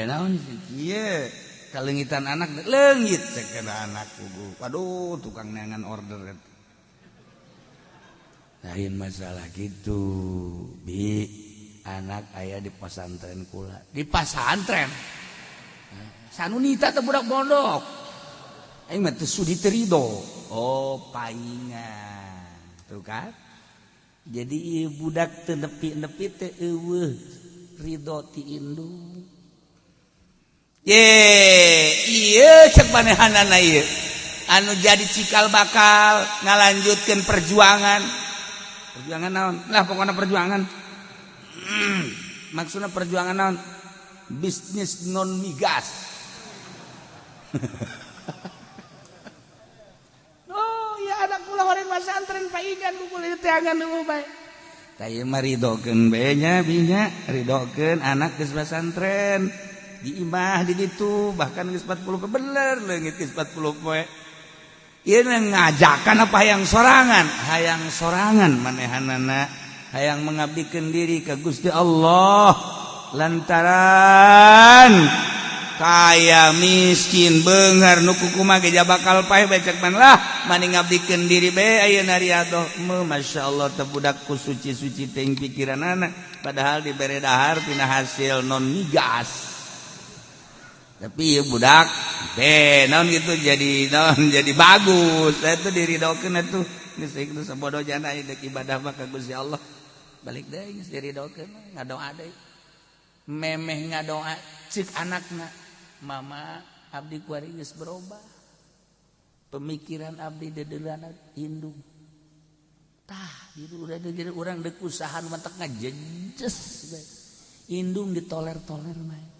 naon ieu kalengitan anak leungit cek anak kudu waduh tukang neangan order lain masalah gitu bi anak aya di pesantren kula di pesantren sanunita teh budak pondok aing mah teu sudi teu ridho oh paingan tuh kan jadi ieu budak teu nepi-nepi teh eueuh ridho ti indung iya cek manehanana ieu anu jadi cikal bakal ngalanjutkeun perjuangan naon lah pokokna perjuangan maksudna perjuangan naon bisnis non migas oh ya anak kula horeun pesantren paingan kumpul teh angan nu bae tah ieu mah ridokeun bae nya binya ridokeun anak geus pesantren di imah di ditu bahkan geus 40 poe bener leungit geus 40 poe ieu ngajakan apa hayang sorangan manehanana hayang mengabdikeun diri ka Gusti Allah lantaran kaya miskin beungar nu kukumaha ge bakal paeh becek man lah mani ngabdikeun diri bae ayeuna riadoh masyaallah teh budak ku suci-suci teh pikiranana padahal dibere dahar tina hasil non migas tapi ya budak naon gitu jadi bagus itu diridokeun atuh geus ieu sabodo jana deuk ibadah mah ka Gusti Allah balik deui geus diridokeun ngadoa deui memeh ngadoa ceuk anakna mama abdi kuari geus berubah pemikiran abdi dedeulana indung tah jadi urang deuk usaha nu mentek ngajejes indung ditoler-toler mah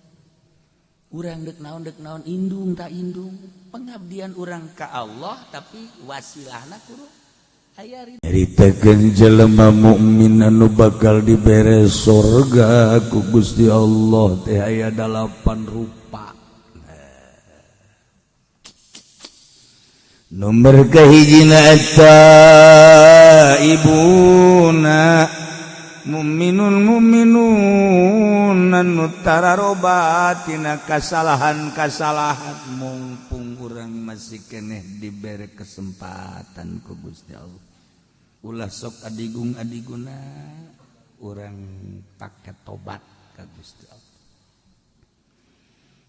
urang dek naon indung tak indung pengabdian urang ka Allah tapi wasilahna kudu aya nyaritakeun jelema mukmin anu bakal dibere surga ku Gusti Allah teh aya 8 rupa nomor kahijina eta ibuna mu'minun anu tararoba tina kasalahan-kasalahan mumpung urang masih keneh dibere kesempatan ku Gusti Allah ulah sok adigung-adiguna urang pake tobat ka Gusti Allah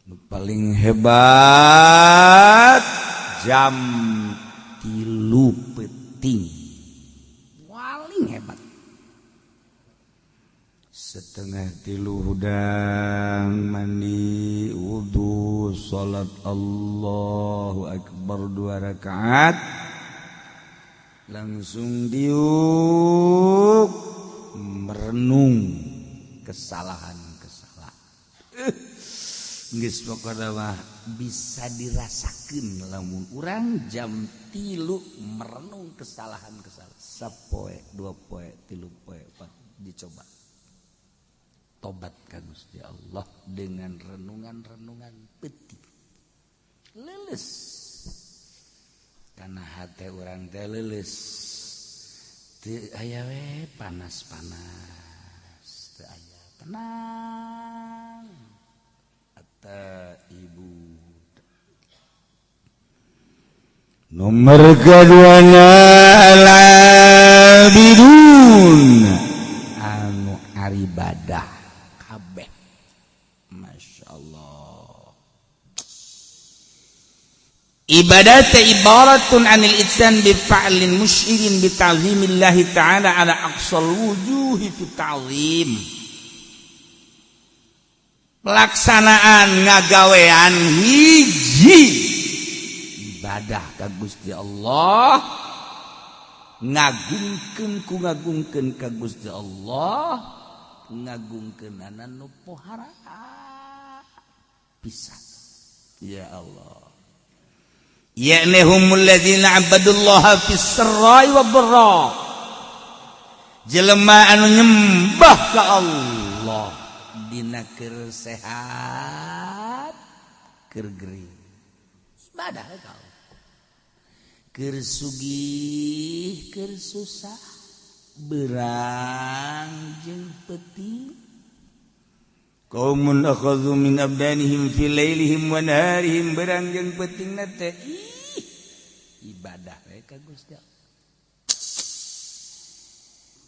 nu paling hebat jam 3 peuting paling hebat setengah 3 hudang mandi wudu salat Allahu akbar 2 rakaat langsung diuk merenung kesalahan-kesalahan geus pokona mah bisa dirasakeun lamun urang jam 3 merenung kesalahan-kesalahan sapoe 2 poe 3 poe 4 dicoba tobat ka Gusti Allah dengan renungan-renungan peuting leuleus kana hate urang teh leuleus teu aya we panas-panas teu aya tenang eta ibu nomor kaduana al-abidun anu aribadah kabeh masyaallah ibadat ibaratun anil ihsan bi fa'lin musyirin bi ta'zimillahi ta'ala ala aqsal wujuhi fi ta'zim pelaksanaan ngagawean hiji ibadah ka Gusti Allah ngagungkeun ka Gusti Allah ngagungkeunana nu pohara pisan ya Allah ya'nihumul ladzina 'abadullaha fis sirri wa dharra jelema anu nyembah ka Allah dina keur sehat keur geuring ibadah ka Allah keur sugih keur susah berang jeung peuting qaumun akhadhu min abdanihim fi lailihim wa naharihim berangjang pentingna teh ibadah we ka Gusti Allah.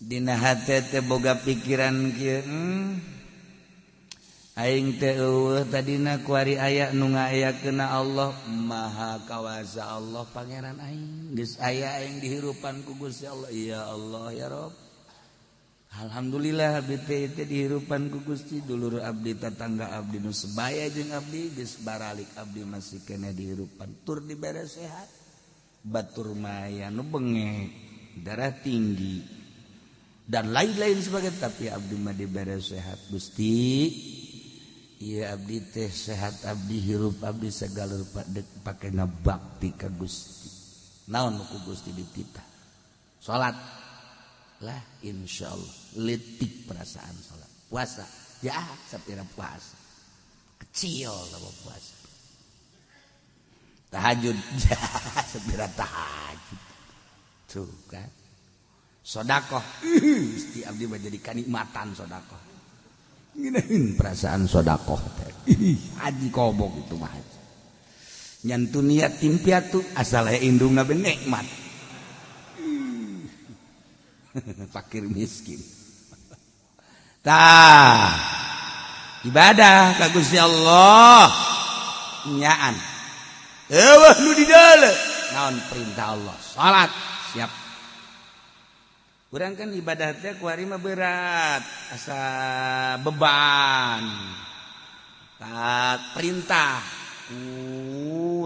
Dina hate teh boga pikiran kieu aing teh eueuh tadina ku ari aya nu ngaayakeunna Allah Maha Kawasa Allah pangeran aing geus aya aing dihirupan ku Gusti Allah ya Allah ya Rabb. Alhamdulillah abdi teh dihirupan ku Gusti dulur abdi tetangga abdi nu sebaya jeung abdi geus baralik abdi masih kena dihirupan tur dibere sehat batur maya nu bengek darah tinggi dan lain-lain sebagainya tapi abdi mah dibere sehat Gusti. Iya abdi teh sehat abdi hirup abdi segala rupa dek pakena bakti ka Gusti. Naon ku Gusti dititah? Salat. Lah insyaallah leutik perasaan salat. Puasa ya sapira puasa. Kecil lah puasa. Tahajud ya sapira tahajud. Tuh kan. Sedekah. Gusti abdi mah jadi kanikmatan sedekah. Ginain perasaan sedekah teh. Haji kobok itu mah. Nyantun yatim piatu asal aya indungna be nikmat. Fakir miskin. Tah. Ibadah ka Gusti Allah. Nyaan. Eueuh nu di dalam. Naon perintah Allah? Salat. Siap. Urang kan ibadah teh kuari mah berat, asa beban. Tak perintah,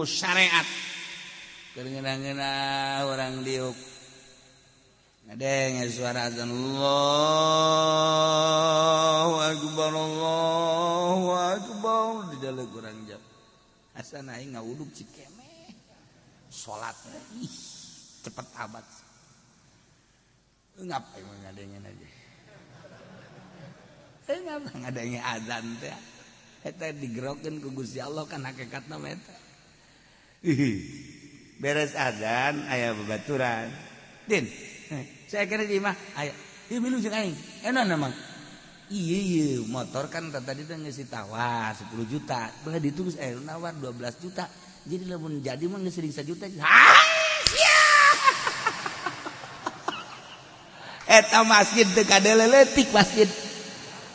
syariat. Keungeuna orang diuk. Ngadeng suara azan Allahu akbar di dalam urang jam. Asa aing ngawuduk cikemeh. Salat ih cepet amat. Ngapain ngadengin aja? Ngapa ngadengin azan teh? Eta digerokeun ku Gusti Allah kan hakikatna mah eta. Beres azan aya babaturan. Din, saya kira di mah aya. Ieu milu jeung aing. Enaon mah? Iya motor kan tadi teh geus ditawar 10 juta. Belah ditu geus nawar 12 juta. Jadi lamun jadi mah geus 1 juta. Eta masjid teu kadeuleu leutik masjid.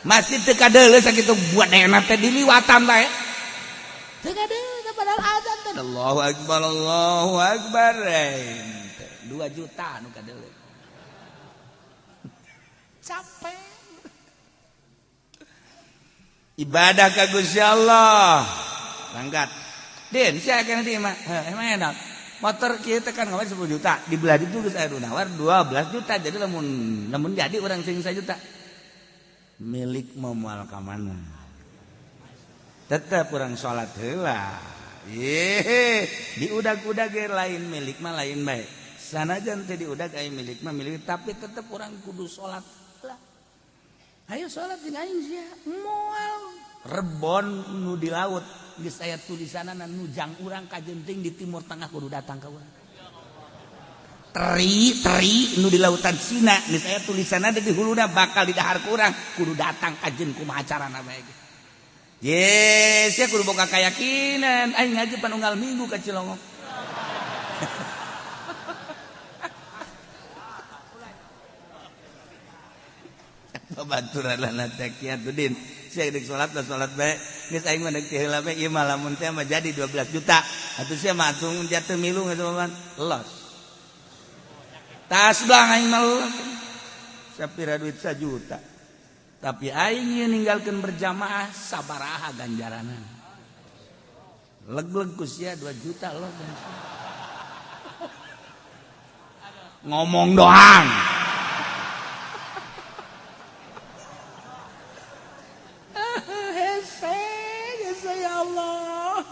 Masjid teu kadeuleu sakitu buat enak teh diliwatan bae. Teu kadeuleu padahal azan teh Allahu akbar. 2 juta nu kadeuleu. Capek. Ibadah ka Gusti Allah. Langgat. Den, sia kana di mah. Emang enak. Motor kieu teh kan ngawar 10 juta, di belah ditu geus aya nawar 12 juta. Jadi lamun jadi urang sing 1 juta. Milik moal ka mana? Tetep urang salat heula. Diudag-udag ge lain milik mah lain bae. Sanajan teh diudag aya milik mah milik tapi tetep urang kudu salat heula. Hayu salat jeung aing sia moal rebon nu di laut. Geus aya tulisanana nujang urang ka jenting di timur tengah kudu datang ka urang. Teri nu di lautan Cina geus aya tulisanana di huluna bakal di dahar ku urang kudu datang ka jeung kumaha carana bae ge. Yes, ya kudu boga kayakinan aing ngaji panunggal minggu ka Cilongok. Babaturan lana teh kieu Din. Sia deuk salat bae. Geus aing mah deuk teh heula bae ieu mah lamun teh mah jadi 12 juta. Atuh sia mah atung dia teu milu geus mah los. Tas blang aing mah sapira duit 1 juta. Tapi aing ieu ninggalkeun berjamaah sabaraha ganjaranna. Leg-leg ku sia 2 juta loh. Ngomong doang. Ya Allah,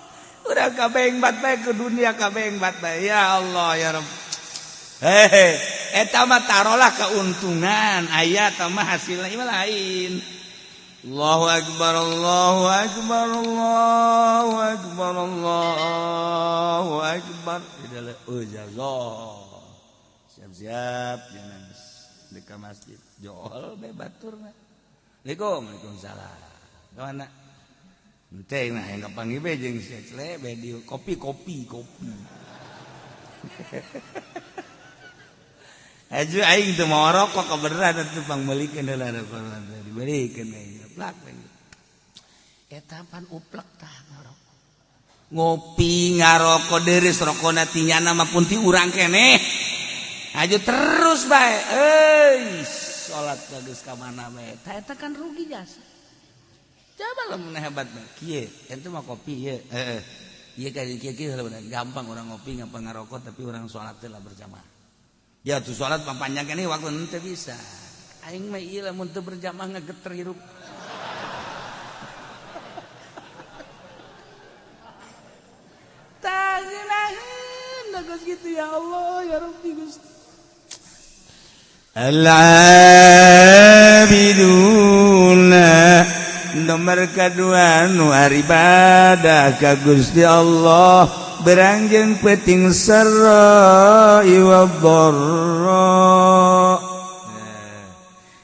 udah kabeh bat bae ke dunia kabeh bat bae. Ya Allah ya Rabb. Eta mah tarolah keuntungan, aya tah mah hasilna ieu lain. Allahu akbar Allahu akbar Allahu akbar Allahu akbar. Siap-siap jangan dekat masjid. Jool bae baturna. Waalaikumsalam. mana ente nah yang kapanggih be jeung be di kopi aju aing teu mau rokok kebeneran atuh pangmeulikeun heula rokok dibeureikeun aing plak eta pan uplek tah ngarokok ngopi ngarokok deureus rokona tinyana mah pun ti urang keneh aju terus bae salat geus ka mana bae eta kan rugi jasa coba lamun hebat bae kieu ente mah kopi ieu ieu ka kieu gampang urang ngopi ngapa ngarokok tapi urang salat teh lah berjamaah ya tuh salat panjang keneh waktu ente bisa aing mah ieu lamun teu berjamaah ngageter hirup Gus gitu ya Allah ya Rabbi Gusti Al-abiduna nomor kedua nu ibadah ka Gusti Allah berangjeng peting sarai wa dharra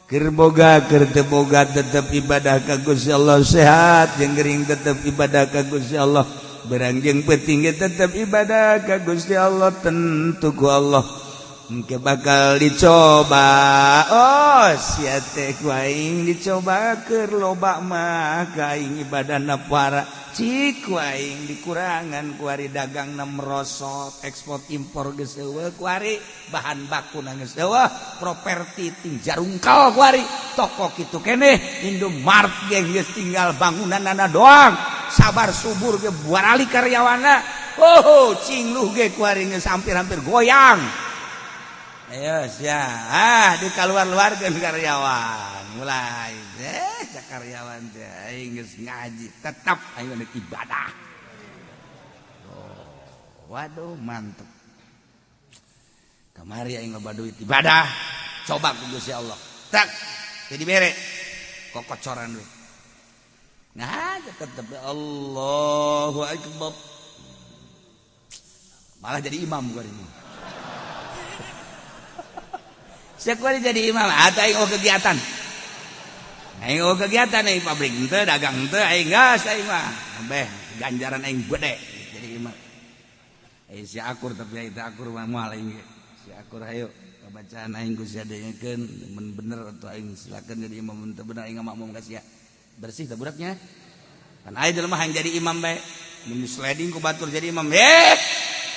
keur boga keur teu boga tetep ibadah ka Gusti Allah sehat jeung gering tetep ibadah ka Gusti Allah berangjeng peting tetap ibadah ka Gusti Allah tentu ku Allah engke bakal dicoba sia teh ku aing dicoba keur loba mah ka aing ibadahna para cik ku aing dikurangan ku ari dagangna merosot ekspor impor geus eueuh ku ari bahan bakuna geus eueuh properti ting jarungkal ku ari toko kitu keneh Indomart ge geus tinggal bangunanna doang sabar subur ge buarali karyawana cingluh ge kuari geus hampir-hampir goyang ayo sia di kaluar-luarkeun karyawan mulai cak karyawan teh aing geus ngaji tetap aing geus ibadah waduh mantep kamari aing loba duit ibadah coba ku Gusti Allah tak jadi bere kokocoran we nah tetep Allahu Akbar malah jadi imam gua ini sekuali jadi imam atau aing kegiatan aing pabrik henteu dagang henteu aing gas aing mah beh ganjaran aing gede jadi imam si akur tapi itu akur mah moal aing si akur hayu bacaan aing ku sia dengekeun mun bener atuh aing silakeun jadi imam mun teu bener aing makmum ka sia bersih teh budaknya kan aya jelema hayang jadi imam bae mun sliding ku batur jadi imam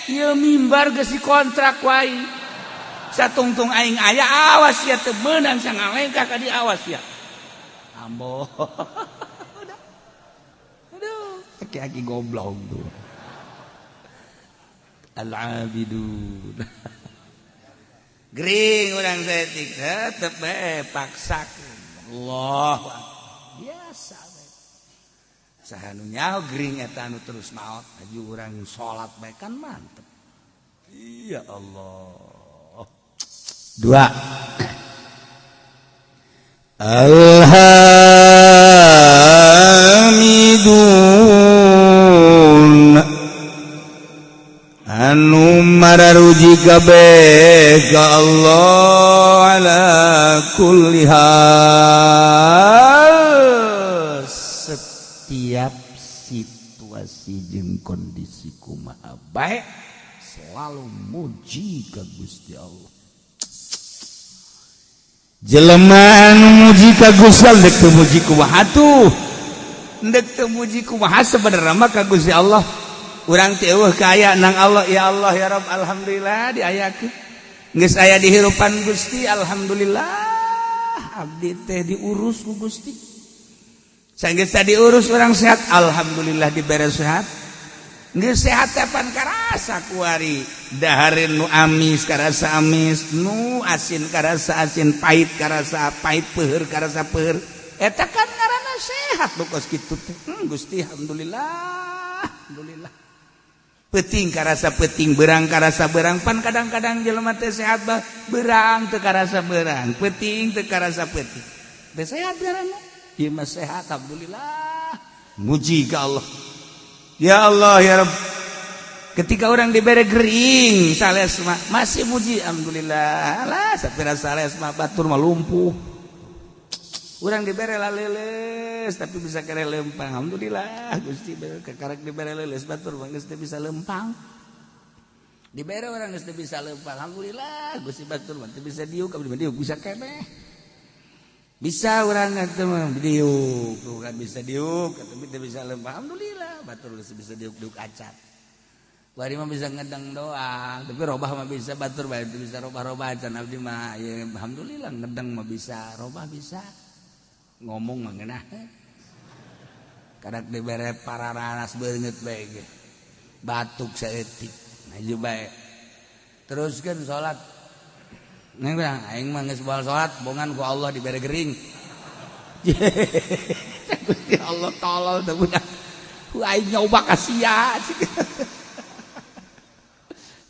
ieu mimbar geus dikontrak wae satungtung aing aya awas ya teu meunang sangalengkah ka di awas ya ambo aduh aki-aki goblok tuh al-abidun gering urang setik tetep bae paksakeun Allah biasa bae saha nu nyaho gering eta anu terus maot aju urang salat bae kan mantep ya Allah dua alhamidun anu mararuji kabeh ka Allah ala kulli hal setiap situasi jeung kondisi kumaha bae selalu muji ka Gusti Allah jelema anu muji ka Gusti Allah dek teu muji kumaha atuh dek teu muji kumaha sabenerna mah ka Gusti Allah urang teh eueuh ka aya nang Allah ya Allah ya Rabb alhamdulillah diayakeun geus aya di hirupan Gusti alhamdulillah abdi teh diurus ku Gusti sanggeus diurus urang sehat alhamdulillah dibere sehat geus sehat teh pan karasa kuari dahareun nu amis karasa amis nu asin karasa asin pait karasa pait peuheur karasa peuheur eta kan ngaranna sehat bokos kitu teh Gusti alhamdulillah alhamdulillah peuting karasa peuting beurang karasa beurang pan kadang-kadang jelema teh sehat bah beurang teu karasa beurang peuting teu karasa peuting teh sehat ngaranna ieu mah sehat alhamdulillah muji ka Allah ya Allah ya Rabb ketika orang diberi gering sales mah masih muji alhamdulillah lah sapira sales mah batur mah lumpuh urang dibere leles tapi bisa kere lempang. Alhamdulillah Gusti kakarek dibere leles batur mah geus teu bisa lempang. Dibere orang geus teu bisa lempang. Alhamdulillah Gusti batur mah teu bisa diuk, abdi mah diuk bisa keneh. Bisa urang atuh mah diuk, tuh kan bisa diuk tapi teu bisa lempang. Alhamdulillah batur geus bisa diuk-diuk acat. Bari mah bisa ngedeng doang, tapi robah mah bisa batur bae teu bisa robah-robah acan abdi mah ya alhamdulillah ngedeng mah bisa, robah bisa. Ngomong mah ngeunah. Kadak dibere pararanas beungeut bae ge. Batuk saeutik. Maju bae. Teruskeun salat. Neng bilang aing mah geus baal salat, bongan ku Allah dibere gering. Gusti Allah tolol teh budak. Ku aing nyoba ka sia.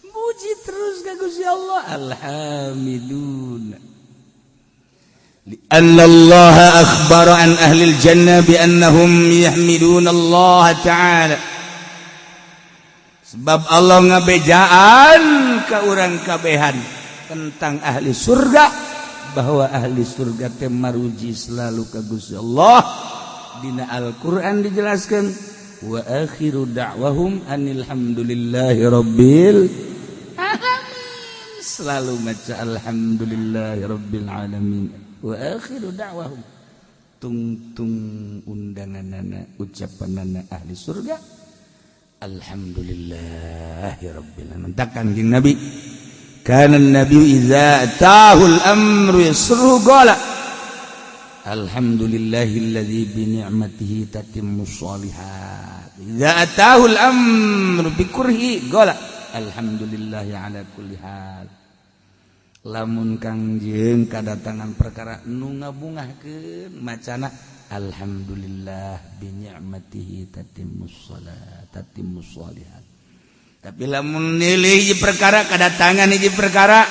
Muji terus ka Gusti Allah. Alhamdulillah. لأن الله أخبر عن أهل الجنة بأنهم يحمدون الله تعالى. Sebab Allah ngabejaan ka urang kabehan tentang ahli surga bahwa ahli surga teh maruji selalu ka Gusti Allah. Dina Al-Qur'an dijelaskan wa akhiru da'wahum anil hamdulillahi rabbil alamin. Selalu maca alhamdulillahi rabbil alamin. Wa akhiru da'wahum tung undanganana ucapanana ahli surga alhamdulillahi rabbil alamin. Kanjeng Nabi kana nabi idza atahul amru yasru qala alhamdulillahilladzi bi ni'matihi tatimmus shalihat. Idza atahul amru bi kurhi qala alhamdulillahi ala kulli hal. Lamun Kangjeng kadatangan perkara nu ngabungahkeun macana alhamdulillah bi ni'matihi tatimmus shalihat. Tapi lamun nilih hiji perkara kadatangan hiji perkara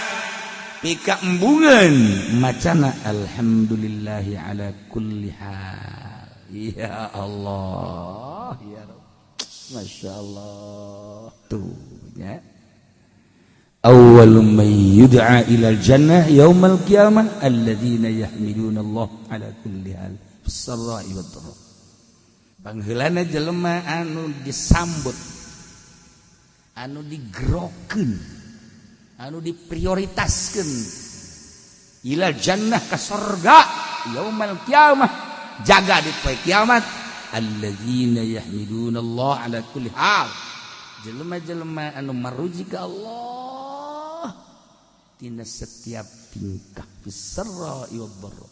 pika embungeun macana alhamdulillahi ala kulli hal. Ya Allah ya Rabb. Masyaallah tuh ya. Awwalu man yud'a ilal jannah yaumal qiyamah alladzina yahmiduna Allah ala kulli hal bis-sarra'i wad-dharra. Pangheulana jelema anu disambut, anu digerokeun, anu diprioritaskeun ilal jannah ka surga yaumal qiyamah jaga di poe kiamat alladzina yahmiduna Allah ala kulli hal. Jelema-jelema anu maruji ka Allah tina setiap tingkah bisarra'i wad-dharra.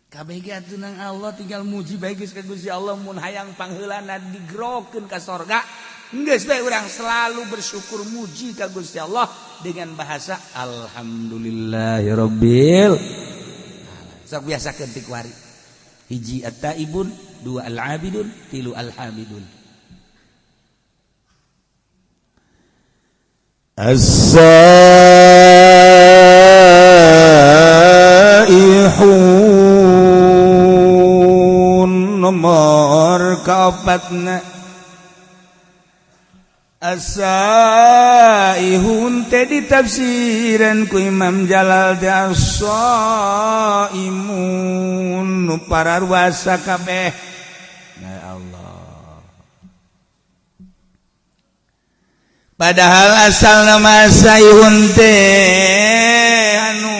Kabeh ge atuh nang Allah tinggal muji bae geus ka Gusti Allah mun hayang pangheulana digerokeun ka sorga geus bae urang selalu bersyukur muji ka Gusti Allah dengan bahasa alhamdulillahirabbil alamin. Sok biasakeun ti kuari. Hiji at-taibun, dua al-abidun, tilu al-hamidun. As-saihun nomor kaopatna. As-saihun teh ditafsiran ku Imam Jalal teh as-saimun nu pararwasa kabeh. Ya Allah. Padahal asal nama saihun teh anu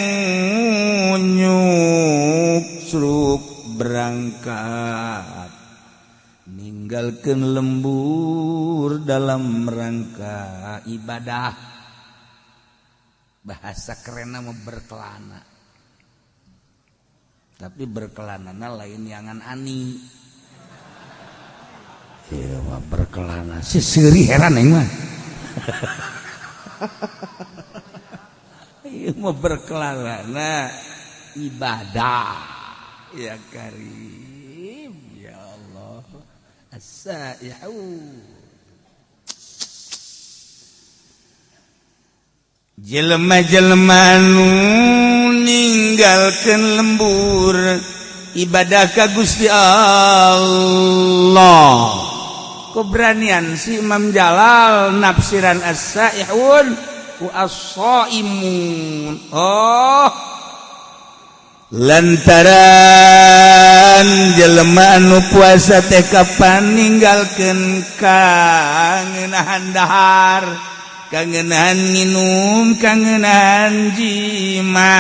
nyuksruk berangkat ninggalkeun lembur dalam rangka ibadah. Bahasa kerenna mah berkelana. Tapi berkelanana lain yangan ani. Ieu mah berkelana. Si seuri heran aing mah. Ieu mah berkelana ibadah ya Karim ya Allah. As-saihu jelema-jelema nu ninggalkeun lembur ibadah ka Gusti Allah. Keberanian si Imam Jalal nafsiran as-saihun wa as-saimun. Oh, lantaran jelema anu puasa teh kapan ninggalkeun kangenahan dahar, kangenahan minum, kangenahan jima,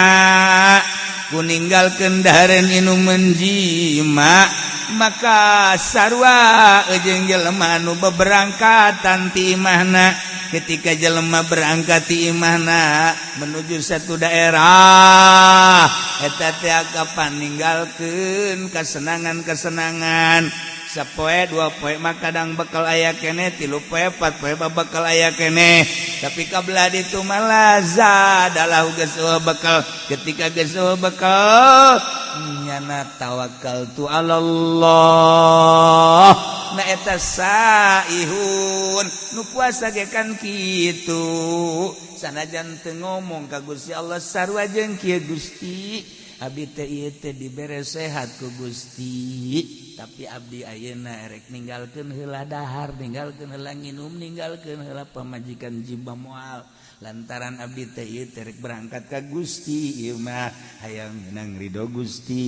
kuninggalkeun dahar minum menjima, maka sarua jeung jelema anu beberangkatan ti imahna. Ketika jelema berangkat ti imahna menuju satu daerah eta teh kapan ninggalkeun kesenangan-kesenangan sapoe dua poe mah kadang bekal aya keneh 3 poe 4 poe bakal aya keneh tapi kabelah ditu mah adalah geus bekal ketika geus bekal nyana tawakkaltu alallah na eta saihun nu puasa ge kan kitu sanajan teu ngomong ka Gusti Allah sarua jeung kieu Gusti abdi teh ieu teh dibere sehat ku Gusti tapi abdi ayeuna erek ninggalkeun heula dahar ninggalkeun heula nginum ninggalkeun heula pamajikan jiba moal lantaran abdi teh ieu teh rek berangkat ka Gusti ieu mah hayang menang ridho Gusti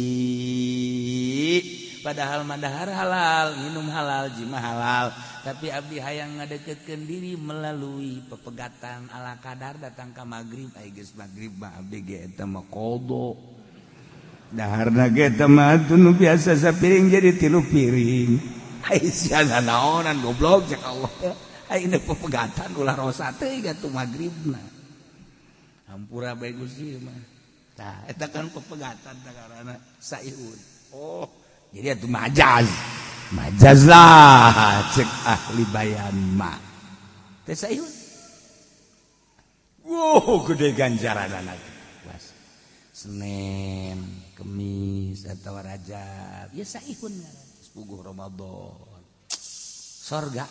padahal mah dahar halal minum halal jima halal tapi abdi hayang ngadeketkeun diri melalui pepegatan ala kadar datang ka magrib aya geus magrib mah abdi ge eta mah qada daharna ge eta mah nu biasa sapiring jadi 3 piring ai sian naonan goblok cek Allah ayeuna pepegatan ulah rosa teh gatu magribna hampura bae Gusti mah tah eta kan pepegatan tagarana saihun oh jadi atuh majaz lah cek ahli bayan mah teh saihun wow gede ganjaranana puas Senin Kemis atau Rajab ya saihun sepuguh Ramadan sorga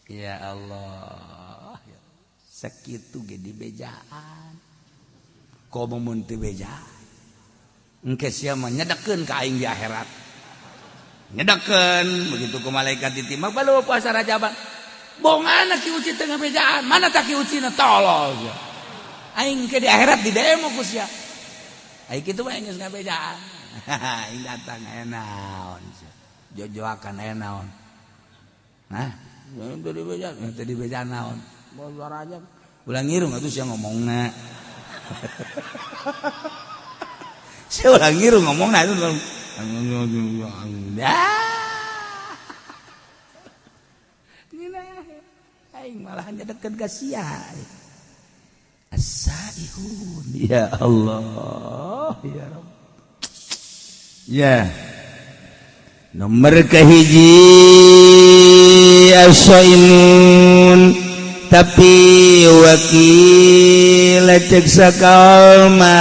ya Allah sakitu ge dibejaan komo mun teu beja engke sia mah nyedekeun ka aing di akhirat nyedekeun begitu ku malaikat ditimbang balu puasa Rajaban bongan ki uci teu ngabejaan mana tak ki ucina tolol aing ke di akhirat di demo ku sia ai kitu mah geus ngabejaan aing datang aya naon jojoakan aya naon hah tadi bejaan naon luar aja ulang ngirung atuh sia ngomongna sia ulang ngirung ngomongna itu aing malah nyedekeun ka sia as-saihun ya Allah ya Rabb ya nomor kahiji as-saimun tapi wakil cek sakalma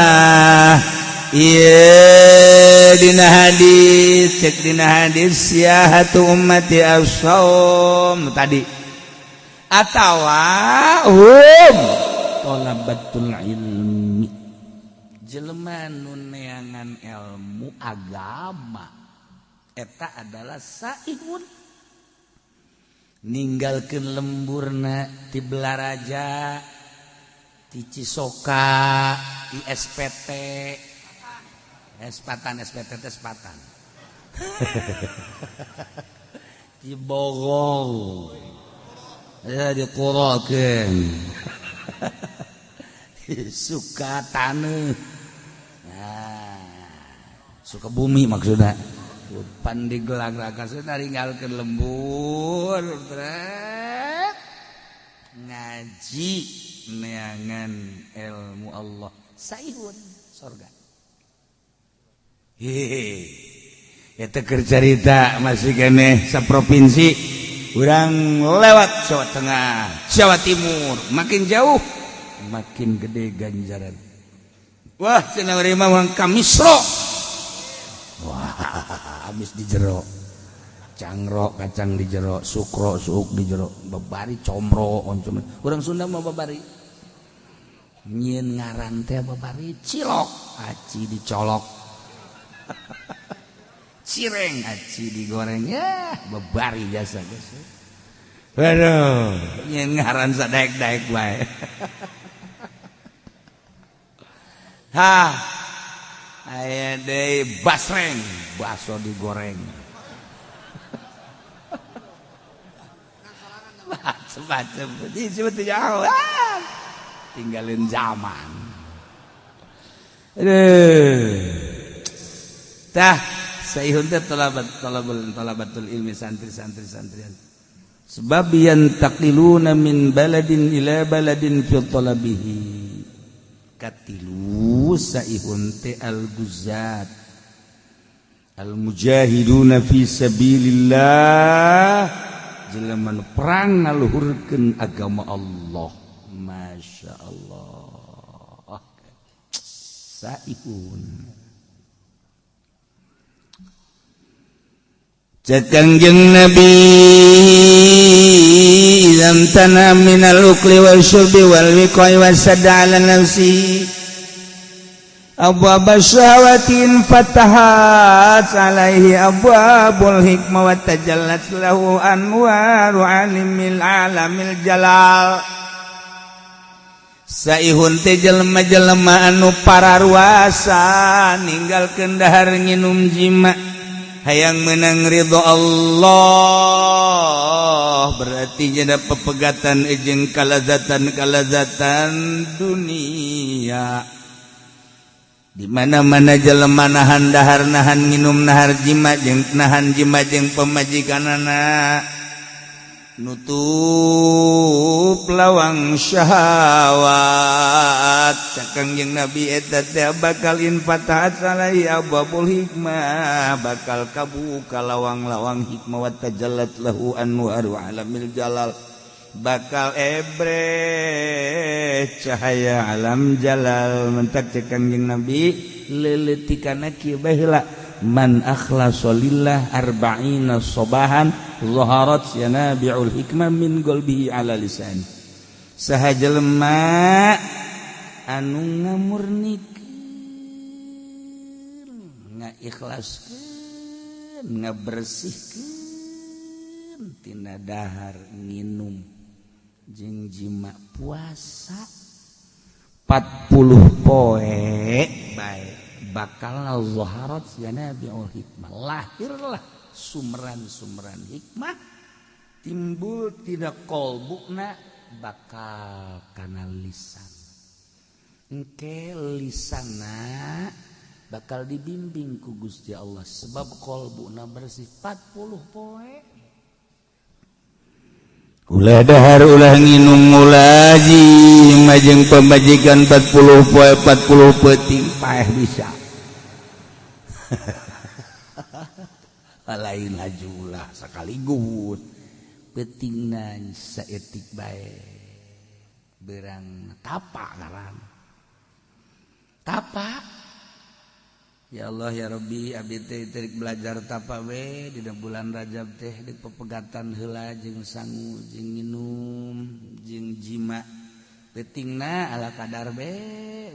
ieu dina hadis cek dina hadis ya hatu ummati as-saum tadi atawa talabatul ilmi jelema nu neangan ilmu agama eta adalah saihun ninggalkeun lemburna ti Belaraja ti Cisoka ti SPT Espatan ti Bogor ya diqurakeun suka taneuh suka bumi maksudna pan digelag-lagas naringgalkeun lembur ngaji neangan ilmu Allah saihun surga eta keur carita masih keneh saprovinsi urang lewat Jawa Tengah Jawa Timur makin jauh makin gede ganjaran wah cenah urang mah kamisro wah habis di jero cangro kacang di jero sukro suuk di jero babari comro oncom urang Sunda mah babari nyieun ngaran teh babari cilok aci dicolok cireng aci digoreng ya babari jasa geus waduh nyieun ngaran sadaek-daek bae aya deui basreng bakso digoreng macam-macam disebut jauh tinggalin zaman tah saihun teh talabatul ilmi santri-santri santrian sebab yantaqiluna min baladin ila baladin fi talabihi katilu saihun teh al-guzat al-mujahiduna fi sabilillah jelema perang ngaluhurkeun agama Allah masya Allah saihun Kangjeng Nabi idam tanam minal ukli wal syurbi wal wiqai wasadda ala nafsi abwaba syahawatin fatahat alaihi abwabul hikmah wa tajallat lahu anwaru alimil alamil jalal saihun teh jelema-jelema anu pararuasa ninggalkeun dahar nginum jima hayang menang ridho Allah berarti jadi pepegatan jeung kalazatan dunia di mana-mana jelema nahan dahar nahan nginum nahar jima jeung nahan jima jeung pemajikanana nutup lawang syahwat Kangjeng Nabi eta teh bakal infatahat alai abwabul hikmah bakal kabuka lawang-lawang hikmah wa tajallat lahu anwaru alamil jalal bakal ebre cahaya alam jalal mentak Kangjeng Nabi leuletikana kieu baheula man akhlasa lillah arba'ina sobahan zaharat yanabi'ul hikmah min qalbihi ala lisan saha jelema anu ngamurnikeun ngaikhlaskeun ngabersihkeun tina dahar nginum jeung jima puasa 40 poe bae bakal zaharat yanabi'ul hikmah lahirlah sumran-sumran hikmah timbul tidak kolbukna bakal kana lisan engke lisanna bakal dibimbing ku Gusti Allah sebab kolbuna bersih 40 poe ulah dahar ulah nginum ulah majeng pemajikan 40 poe 40 peuting paeh bisa lain hajulah sekaligus petingna saetik bae berang tapa ngaran tapa ya Allah ya Rabbi abdi teh terik belajar tapa we dina bulan Rajab teh di pepegatan heula jeung sangu jeung nginum jeung jima petingna ala kadar be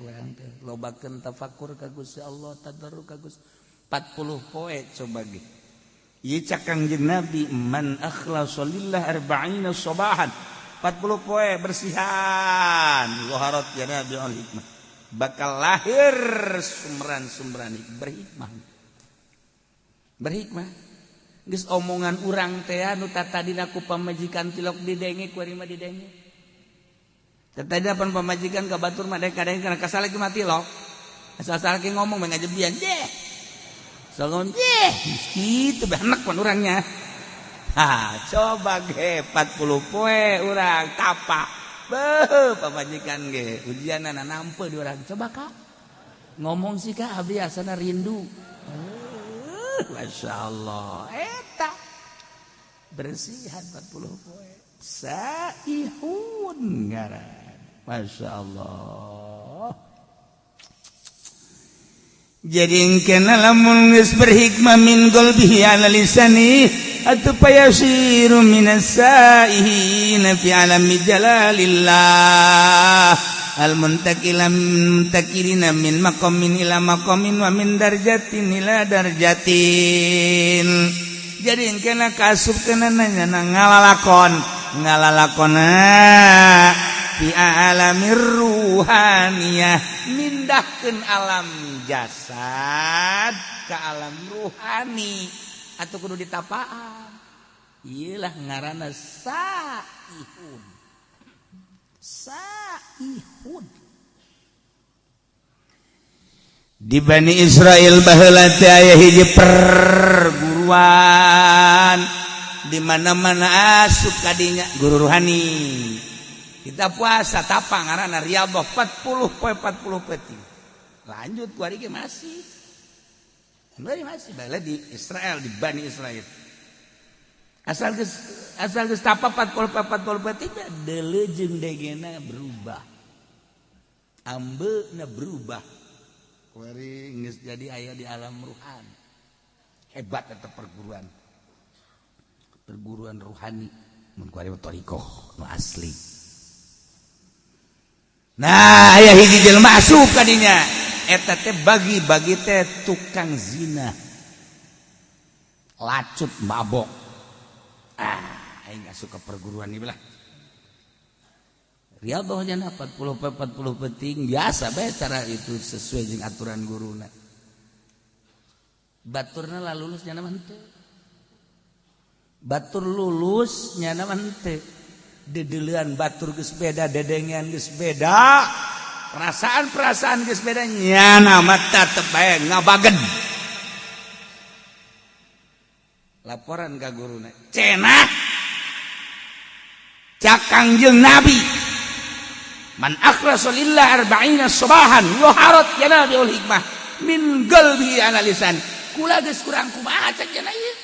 urang teh lobakeun tafakur ka Gusti Allah tadarruk ka Gusti 40 poe coba ge ieu Kangjeng Nabi man akhlasa lillah arba'ina sobahan 40 poe bersihan zaharat yanabi'ul hikmah bakal lahir sumran-sumran berhikmah geus omongan urang teh anu tatadina ku pamajikan tilok didenge ku arima didenge tatadina pan pamajikan ka batur mah kadang kana kasale ki mati lok asal-asal ki ngomong mah ngajebian deh salon deh kitu benak pan urangnya coba ge 40 poe urang tapa beuh pamajikan ge ujianana nampe di urang coba Kak ngomong sih Kak abdi asana rindu masyaallah eta bersihan 40 poe saihun ngaran masyaallah jadi engkena lamun geus berhikmah min qalbihi ala lisani atuh payasiru minas saihina fi alami jalalillah al muntakilina min maqamin ila maqamin wa min darjatin ila darjatin jadi engkena kasupkeun nanya ngalalakonna fi alamir ruhaniyah mindahkeun alam jasad ka alam ruhani atuh kudu ditapaan ieu lah ngaranna saihun di Bani Israel baheula teh aya hiji perguruan di mana-mana asup kadinya guru rohani. Kita puasa tapang ngaranna riyadhah 40 peti. Lanjut ku ari ge masih bae di Israel di Bani Israel. Asal geus tapa 40 peti deuleu jeung degena berubah. Ambeuna berubah. Kuari geus jadi aya di alam ruhan. Hebat eta perguruan rohani mun kuari thariqah nu asli. Nah, aya hiji jelema asup ka dinya eta teh bagi teh tukang zina. Lacut mabok. Aing asup ka perguruan ieu lah. Riyadhah nya 40 penting biasa bae cara itu sesuai jeung aturan guruna. Baturna lah lulus nya mah henteu. Batur lulus nya mah henteu. Dedeleuan batur geus beda, dedengean geus beda. Perasaan geus beda nya mah tetep bae ngabaged. Laporan ka guruna. Cenah. Cakangjeng Nabi man akhlasa lillah 40 subahan yuharat yanabiul hikmah min qalbi ala lisan kula geus kurang kumaha cek cenah ieu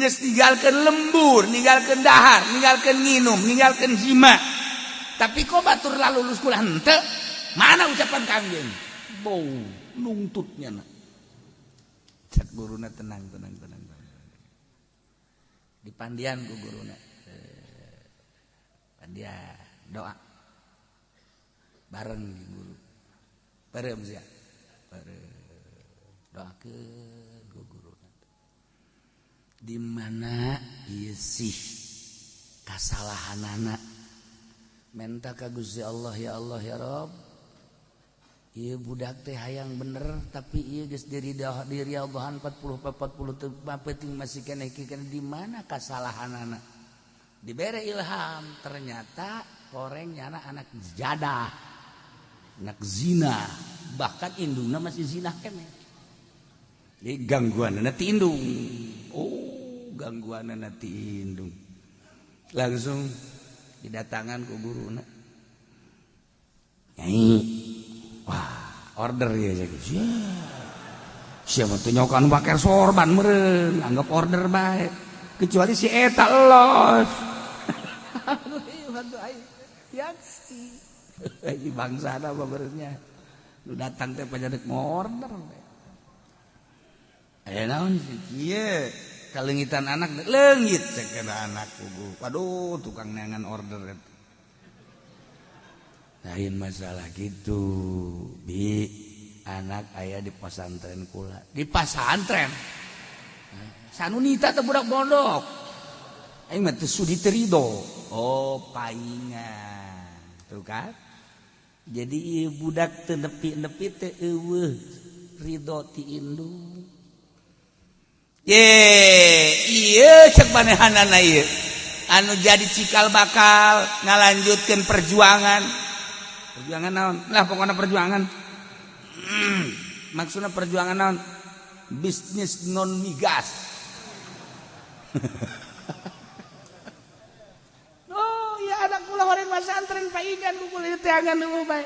geus ninggalkeun lembur ninggalkeun dahar ninggalkeun nginum ninggalkeun jima tapi kok batur lalu lulus kula henteu mana ucapan kangjeng bau nungtutnya na cek guruna tenang dipandian ku guruna dia doa bareng di guru bareng sia doakeun ku guru di mana ieu sih kasalahanana menta ka Gusti Allah ya Rabb ieu budak teh hayang bener tapi ieu geus diriyadhahan 40 penting masih keneh di mana kasalahanana dibere ilham ternyata korengnya anak jadah anak zina bahkan indungna masih zina keneh jadi gangguanna ti indung gangguanna ti indung langsung didatangan ku guruna nyai wah order ya siapa tuh nyokan pakai sorban meureun anggap order bae kecuali si eta los yaksi bangsa apa berenya lu datang teh pajadek order aya naon ieu kalengitan anak leungit cek anak kugu waduh tukang neangan order eta lain masalah gitu bi anak aya di pesantren kula di pesantren sanunita teh budak pondok aing mah teu sudi teu ridho paingan tuh kan jadi ieu budak teu nepi-nepi teh eueuh ridho ti indung ieu cek manehanana ieu anu jadi cikal bakal ngalanjutkeun perjuangan naon lah pokona perjuangan maksudna perjuangan naon bisnis non migas anak kula horeng pesantren paingan kula teh angan nu bae.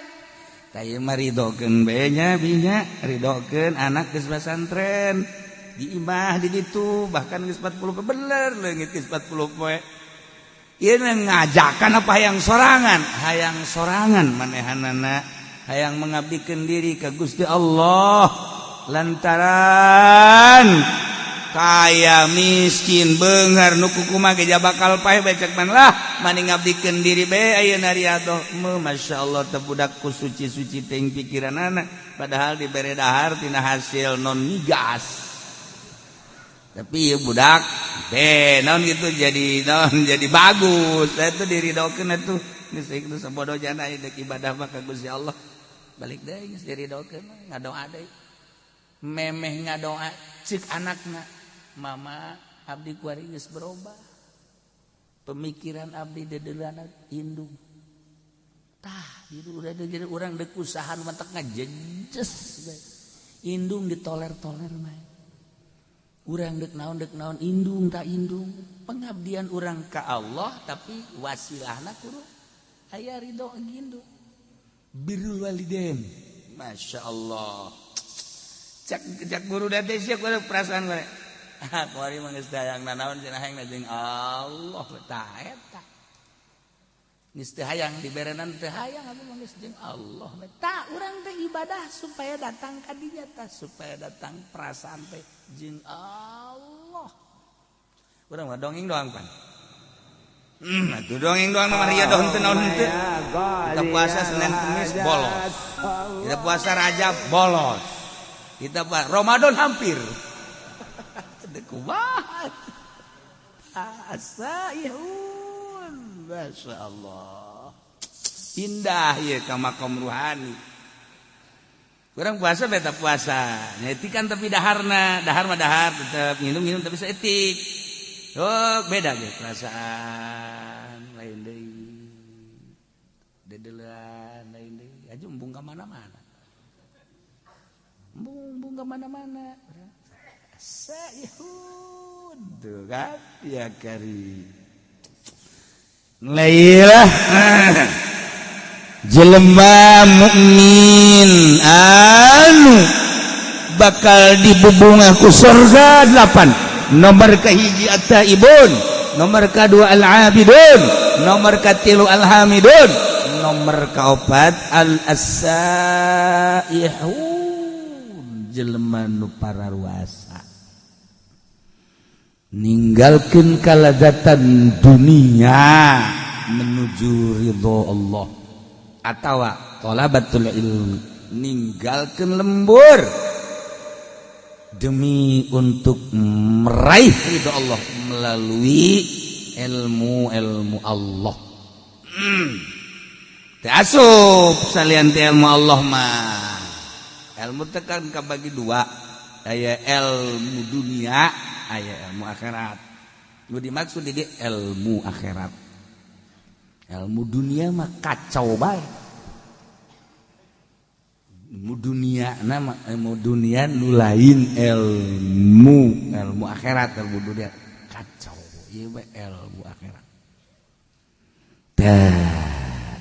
Tah ieu mah ridokeun bae nya binya, ridokeun anak geus pesantren. Di imah di ditu bahkan geus 40 bener leungit geus 40 poe. Ieu ngajakan apa hayang sorangan manehanana hayang mengabdikeun diri ka Gusti Allah lantaran kaya miskin beunghar nu kukumaha ge bakal paeh becek man lah mani ngabdikeun diri bae ayeuna riyadhah masyaallah teh budak ku suci-suci teuing pikiranana padahal dibere dahar tina hasil non migas tapi ieu budak naon gitu jadi bagus. Itu diridokeun atuh. Geus itu sabodo jana dek ibadah mah ka Gusti Allah. Balik deui geus diridokeun ngadoa deui. Memeh ngadoa ceuk anakna, mama abdi kuari geus berubah. Pemikiran abdi dedeulana indung. Tah, udah jadi orang dek usahaan mantek ngajejes. Indung ditoler-toler mah. Urang dek naon indung tak indung. Pengabdian urang ka Allah tapi wasilahna kudu aya ridho indung. Birrul walidain. Masya Allah. Cak guru dade sia kudu perasaan we. Kuari mah geus dayangna naon cenah hayang jeung Allah tah eta. Geus teu hayang diberenan teu hayang atuh mah geus jeung Allah. Tah urang teh ibadah supaya datang ka dinya tah supaya datang perasaan teh jeung Allah. Urang mah dongeng doang pan. Atuh dongeng doang mah ria doang teu naon henteu. Kita puasa Senin Kamis bolos. Kita puasa Rajab bolos. Kita Ramadan hampir. Kumaha asaihun Masya Allah indah ya ka makom ruhani urang puasa beta puasa nyetikan tapi dahar mah dahar tetep minum tapi saeutik beda ge perasaan lain deui dedelan lain deui aju embung ka mana-mana embung ka mana-mana Saihun tuh kan ya kari lailah jelema mukmin anu bakal dibubungah ku surga 8 nomor kahiji at-taibun nomor kadua al-abidun nomor katilu al-hamidun nomor kaopat al-asaihun jelema nu pararuasa ninggalkeun kalazatan dunia menuju ridho Allah atawa talabatul ilm ninggalkeun lembur demi untuk meraih ridho Allah melalui ilmu Allah. Teu asup salian teh ilmu Allah mah. Ilmu teh kan kabagi dua, aya ilmu dunia, aya ilmu akhirat. Nu dimaksud di ilmu akhirat. Ilmu dunia mah kacau bae. Ilmu dunia nama ilmu dunia nu lain ilmu akhirat, ilmu dunia kacau. Ieu bae ilmu akhirat.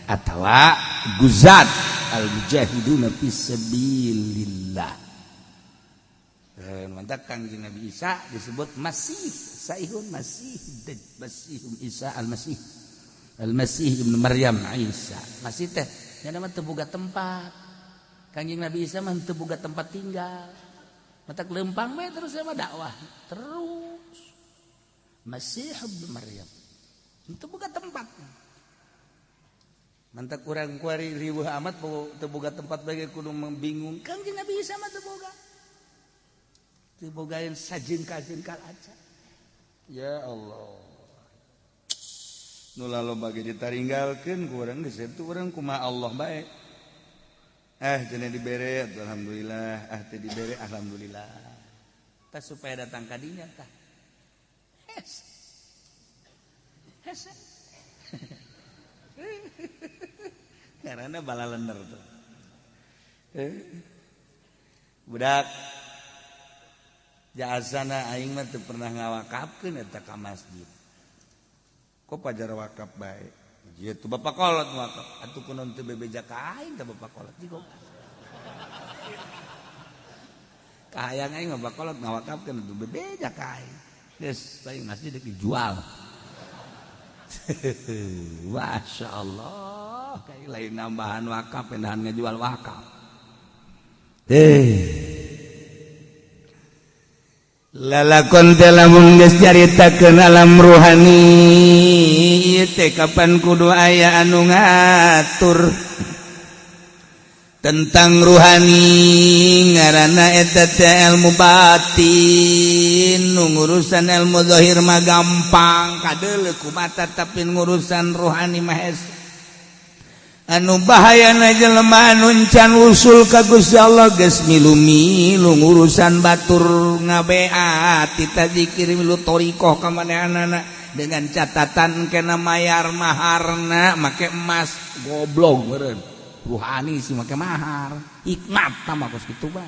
Atawa guzat al-mujahiduna fisabilillah. Mantap Kangjeng Nabi Isa disebut Masih, Saihun Masih Isa al-Masih. Al-Masih ibnu Maryam Isa. Masih teh nya nama teu boga tempat. Kangjeng Nabi Isa mah teu boga tempat tinggal. Matak lempang we terus mah dakwah. Terus Masih ibnu Maryam. Teu boga tempat. Mantak kurang kuari riweuh amat teu boga tempat bagi kudu membingung. Kangjeng Nabi Isa mah teu boga. Teu bogaeun sajeungkal-jeungkal aja. Ya Allah. Nu laloba ge ditaringgalkeun ku urang geus itu urang kumaha Allah bae. Cenah dibere alhamdulillah, teu dibere alhamdulillah. Tah supaya datang ka dinya tah. Hes. Karena bala lener tuh. Budak jasana aing mah teu pernah ngawakafkeun eta ka masjid. Kok pajar wakaf bae. Ieu tuh Bapak Kolot wakaf. Atuh kunaon teu bebeja ka aing teh Bapak Kolot jigo. Kahayang aing Bapak Kolot ngawakafkeun atuh bebeja ka aing. Geus bae masjid dijual. Masya Allah, kayak lain nambahan wakaf, pendahan ngejual wakaf. Lalakon telah mengges caritakeun alam ruhani, teh kapan kudu aya anu ngatur. tentang ruhani ngaranna eta teh ilmu batin nu ngurusan ilmu zahir mah gampang kadeuleu kumata tapi ngurusan ruhani mah anu bahayana jelema anu encan usul ka Gusti Allah geus milu-milu ngurusan batur ngabeat tita zikir milu thariqah ka manehanana dengan catatan kena mayar maharna make emas goblok meureun ruhani sih make mahar hikmat mah kos kitu bah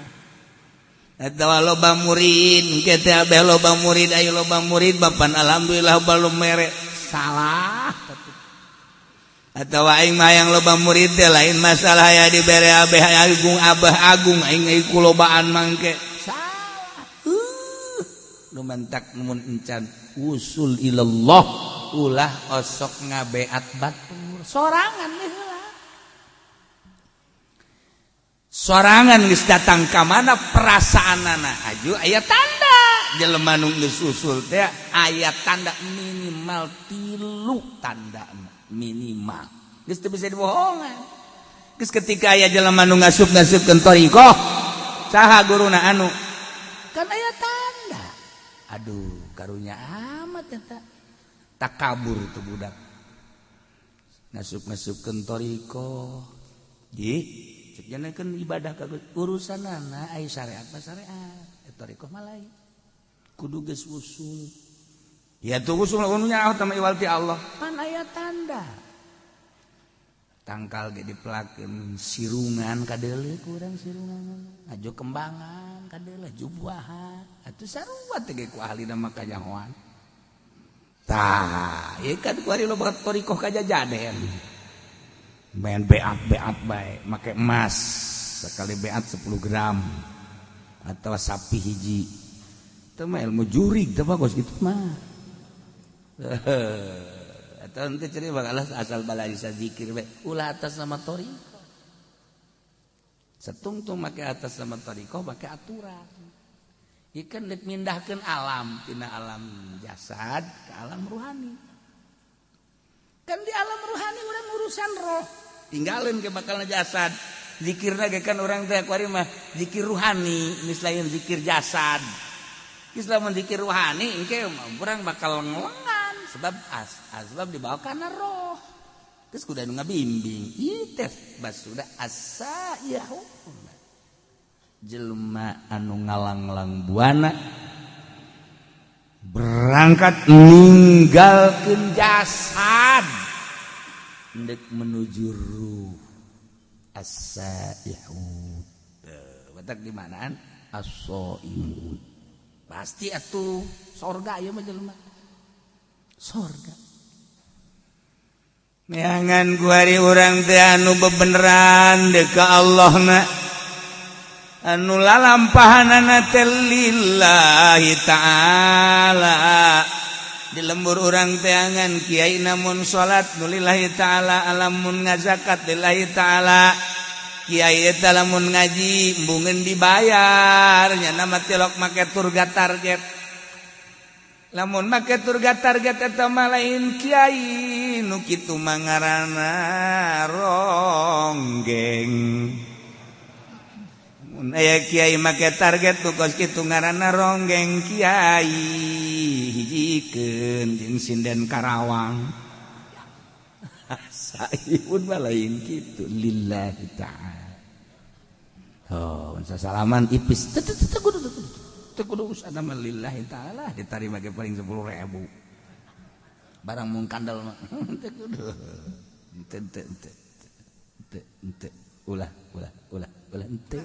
eta loba murid engke teh abeh loba murid aya loba murid bapan alhamdulillah balum mere salah atau aing mah yang loba murid teh lain masalah aya dibere abeh agung abah agung aing kulobaan mangke salah nu mentak mun encan usul ilallah ulah osok ngabeat batur sorangan deh sorangan geus datang ka mana perasaanana aju aya tanda jelema nu geus usul teh aya tanda minimal 3 tanda minimal geus teu bisa dibohongan geus ketika aya jelema nu ngasup-ngasupkeun thariqah saha guruna anu kan aya tanda aduh karunya amat eta takabur tu budak ngasup-ngasupkeun thariqah ieu jangankan ibadah kagak urusanana aya syariat mah syariat thariqah mah lain kudu geus usul ya tuh usul nu nyaho tama iwal ti Allah pan aya tanda tangkal ge dipelakeun sirungan kadeuleu ku urang sirungan ajo kembangan kadeuleu ajo buahan atuh sarua teh ge ku ahlina mah kanyahoan tah ieu kan ku ari loba thariqah kajajaden main beat bae make emas sekali beat 10 gram atau sapi hiji teu mah ilmu jurig teh bagus gitu mah atau ente ceri bakalah asal balai zikir bae ulah atas nama thariqah setungtung make atas nama thariqah make aturan ikan dek mindahkeun alam tina alam jasad ke alam ruhani kan di alam ruhani urang urusan roh tinggalin ke bakal jasad zikirna ge kan orang teh kuari mah zikir ruhani geus lain zikir jasad geus lamun zikir ruhani engke urang bakal ngelengan sebab asbab dibawa kana roh geus kudu anu ngabimbing ieu teh basuda asa yahu jelema anu ngalang-lang buana berangkat ninggalkeun jasad ndek menuju ruh as-sai'un batak di manaan as-sai'un pasti atuh sorga ieu mah jelema sorga neangan guari urang teh anu bebeneran deuk ka Allahna anu lalampahanana teh lillahi ta'ala di lembur orang teangan kiai namun salat nulillahi ta'ala alamun ngazakat lillahi ta'ala kiai eta lamun ngaji embungeun dibayar nya nama tilok make turga target lamun make turga target eta mah lain kiai nu kitu mah ngaranna ronggeng mun aya kiai make target tuh kos kitu ngaranna ronggeng kiai hijikeun jeung sinden Karawang saipun mah lain kitu lillahi ta'ala oh sasalaman ipis teu kudu usahana mah lillahi ta'ala ditarima ge paling 10.000 barang mun kandel mah teu kudu ente ulah ente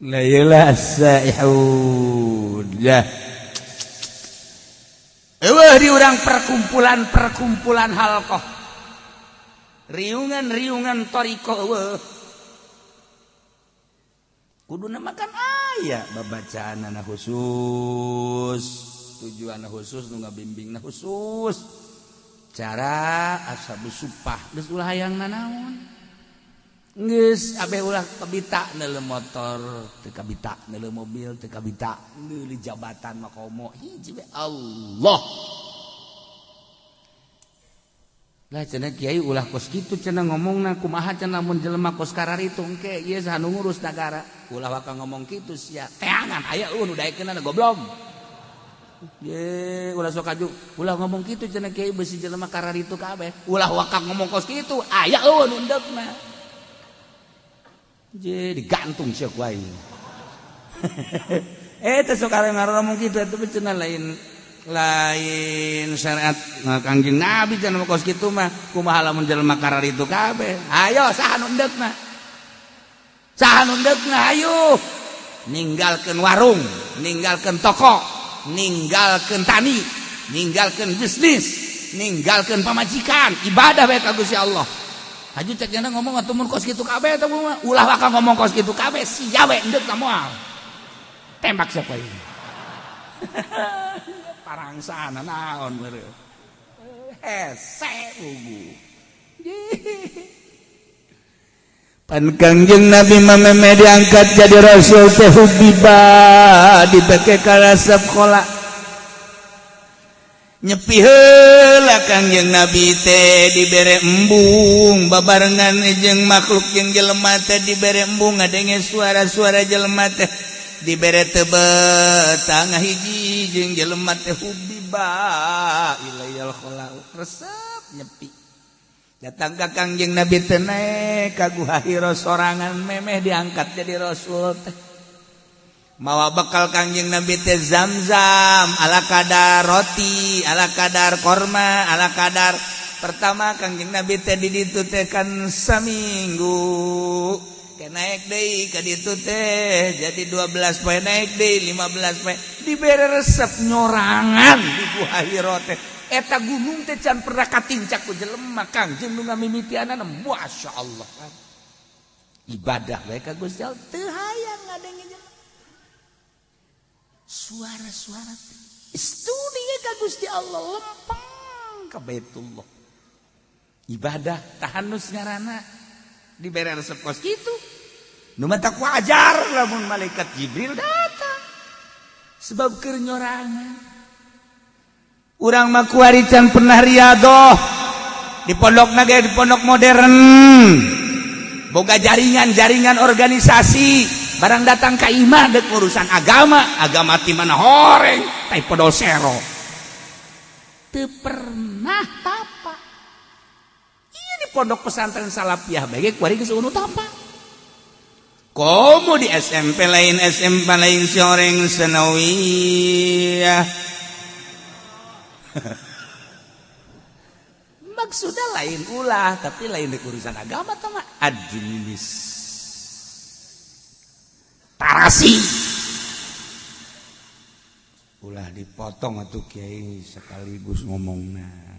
la ilaha saihud ya eueuh di urang perkumpulan halqah riungan thariqah eueuh kuduna makan aya babacaanna khusus tujuanna khusus nu ngabimbingna khusus cara ashabus supah geus ulah hayang nanaon geus abeh ulah kabita neuleuh motor teu kabita neuleuh mobil teu kabita neuleuh jabatan makomo hiji we Allah lah cenah kiai ulah kos kitu cenah ngomongna kumaha cenah mun jelema kos kararitu engke ieu saha nu ngurus nagara ulah waka ngomong kitu sia teangan aya nu daekeunna goblok ye ulah sok aju ulah ngomong kitu cenah kiai beusi jelema kararitu kabeh ulah waka ngomong kos kitu aya nu endegna je digantung sia ku aing teh sok arep ngomong kitu atuh cenah lain syariat Kangjeng Nabi cenah kos kitu mah kumaha lamun jelema kararitu kabeh ayo saha nu endegna ayo ninggalkeun warung ninggalkeun toko ninggalkeun tani ninggalkeun bisnis ninggalkeun pamajikan ibadah bae ka Gusti Allah aju cek cenah ngomong atuh mun kos kitu kabeh teh ulah bakal ngomong kos kitu kabeh sia we endegna moal tembak siapa ini parangsana naon beureuh hese ugu pan Kangjeng Nabi mameme diangkat jadi rasul teh hubiba dibake ka sekolah nyepi heula Kangjeng Nabi teh dibere embung babarengan jeung makhluk jeung jelema teh dibere embung ngadenge suara-suara jelema teh dibere tebet hiji jeung jelema teh hubiba ilayal khala resep nyepi datang ka Kangjeng Nabi teh naek ka Guha Hira sorangan memeh diangkat jadi rasul teh mawa bekal Kangjeng Nabi teh Zam-zam ala kadar roti ala kadar korma ala kadar pertama Kangjeng Nabi teh di ditu teh kan saminggu naik deui ka ditu teh jadi 12 poe naik deui 15 poe dibere resep nyorangan di Guha Hira teh eta gunung teh can pernah katincak ku jelema Kangjeng nu ngamimitianana masyaallah ibadah bae ka Gusti Allah teu hayang ngadenge jelema suara-suara studi ka Gusti Allah lempeng ka Baitullah ibadah tahanus ngaranna dibere resep kos kitu nu mah tak wajar lamun malaikat Jibril datang sebab keur nyorangan urang mah kuari can pernah riadoh di pondokna ge di pondok modern boga jaringan organisasi barang datang ka imah deuk urusan agama ti mana horeng tai podol sero teu pernah tapa di pondok pesantren Salafiyah bae kuari geus unu tapa komo di SMP lain soreng senawiyah maksudnya lain ulah tapi lain di urusan agama tah mah administrasi ulah dipotong atuh kiai sekaligus ngomongna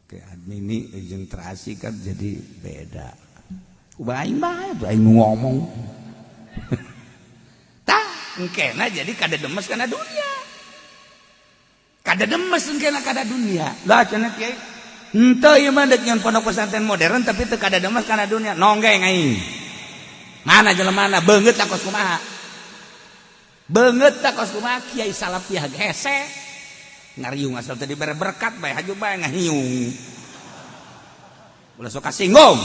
ke admini jeung terasi kan jadi beda. Ubaing bae aing ngomong. Tah engkena jadi kada demes kana dunia. Kada demes engkena kada dunia. Lah cenah kiai. Henteu ieu mah deuk nyeun pondok pesantren modern tapi teu kada demes kana dunia. Nonggeng aing. Mana jelemana beungeut tak kos kumaha? Beungeut tak kos kumaha Kiai Salafiyah hese. Ngariung asal tadi dibere berkat bae haju bae ngahiung ulah sok kasinggung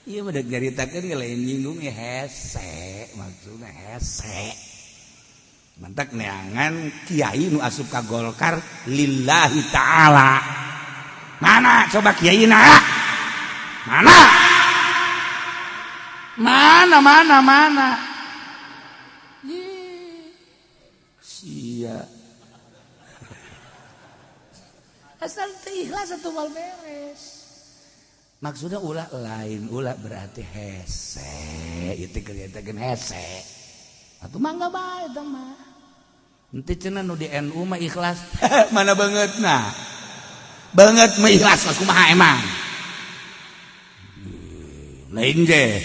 ieu mah deuk nyaritakeun ge lain nyinggung hese maksudna hese mantak neangan kiai nu asup ka Golkar lillahi taala mana coba kiaina mana iya asal ikhlas atau mal beres maksudnya ulah lain ulah berarti hese itu kelihatan hese atau mangga bae eta mah henteu cenah nu di NU mah ikhlas mana bangetna banget mah ikhlas kumaha emang lain je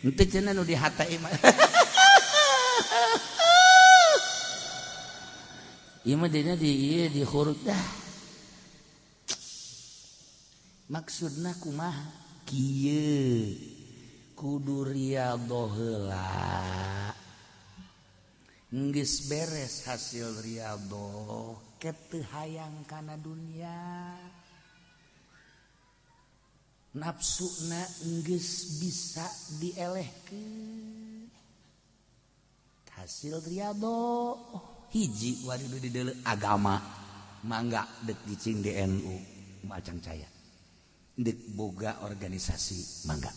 henteu cenah nu di HTI mah ieu mah dina di huruf dah maksudna kumaha kieu kudu riyadhah heula geus beres hasil riyadhah oke teu hayang kana dunia nafsuna geus bisa dielehkeun hasil riyado hiji waridu di deuleu agama mangga dek dicing di NU macang caya dek boga organisasi mangga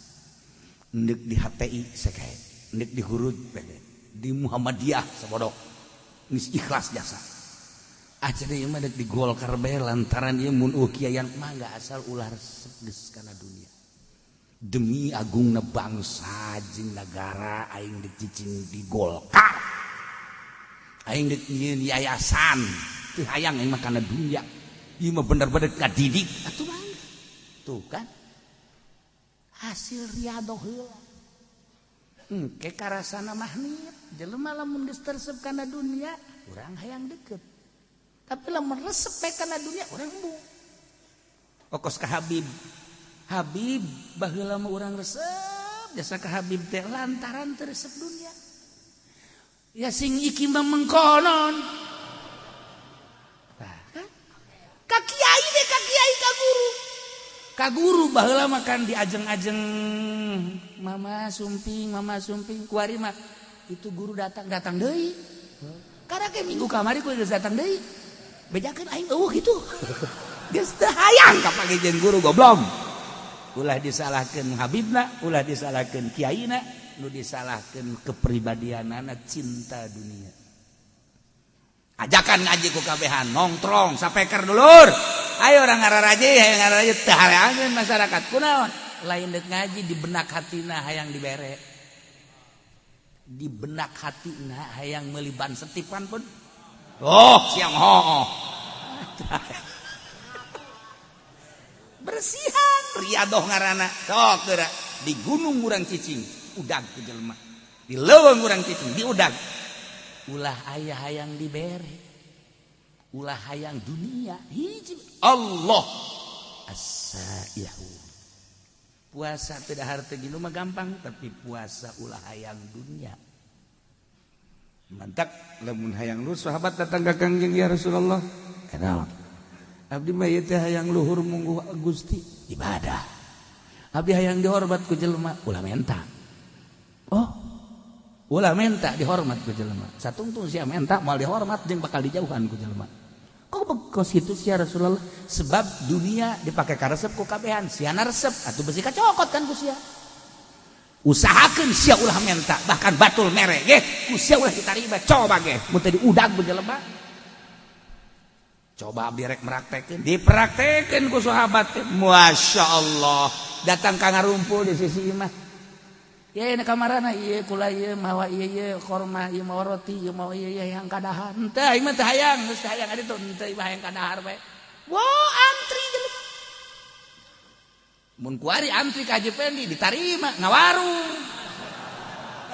dek di HTI sekae dek di Hurud di Muhammadiyah sabodok geus ikhlas jasa aja deui mah dek di Golkar bae lantaran ieu mun kiayan mangga asal ulah resep geus kana dunia demi agungna bangsa jeung negara aing dek cicing di Golkar aing dek nyieun yayasan teu hayang aing mah kana dunia ieu mah bener-bener ngadidik atuh mangga tuh kan hasil riyado heula engke karasana mah niat jelema lamun geus tersep kana dunia urang hayang deket tapi lamun resep bae kana dunia urang embung okos ka Habib baheula mah urang resep jasa ka Habib teh lantaran teu resep dunia ya sing iki mah mengkonon ka kiai deh ka kiai ka guru baheula mah kan diajeng-ajeng mama sumping kuari mah itu guru datang deui karena ke minggu kamari ku geus datang deui bejakeun aing eueuh kitu geus teu hayang kapagejeun guru goblok ulah disalahkeun habibna ulah disalahkeun kiaina nu disalahkeun kepribadianana cinta dunia ajakan ngaji ku kabehan nongtrong sapeker dulur ayo orang ngararaji hayang ngararaji teu hareangeun masyarakat kunaon lain dek ngaji di benak hatina hayang dibere di benak hatina hayang meuli ban setipan pun siang hooh bersihan riadoh ngaranna sok geura di gunung urang cicing udag ku jelema di leuweung urang cicing di udag ulah aya hayang dibere ulah hayang dunia hiji Allah as-saihu puasa teu dahar teu ginu mah gampang tapi puasa ulah hayang dunia mantak lamun hayang lu sahabat datang ka Kangjeng ya Rasulullah kenal abdi mah ieu teh hayang luhur mungguh Gusti ibadah abdi hayang dihormat ku jelema ulah menta ulah menta dihormat ku jelema satungtung sia menta moal dihormat jeung bakal dijauhan ku jelema kok kitu sia Rasulullah sebab dunia dipake ka resep ku kabehan siana resep atuh besi kacokot kan ku sia usahakeun sia ulah menta bahkan batul mere ge ku sia ulah ditarima coba ge mun teh diudag ku jelema coba abdi rek meraktekeun dipraktekeun ku sahabat teh masyaallah datang ka ngarumpul di sisi imah ya ini kamarana ieu kula ieu mawa ieu korma ieu mawa roti ieu mawa ieu hayang kadahar henteu aing mah teu hayang geus teu hayang adi tuh henteu ieu hayang kadahar bae antri jelema mun kuari antri ka Haji Pendi ditarima ngawarung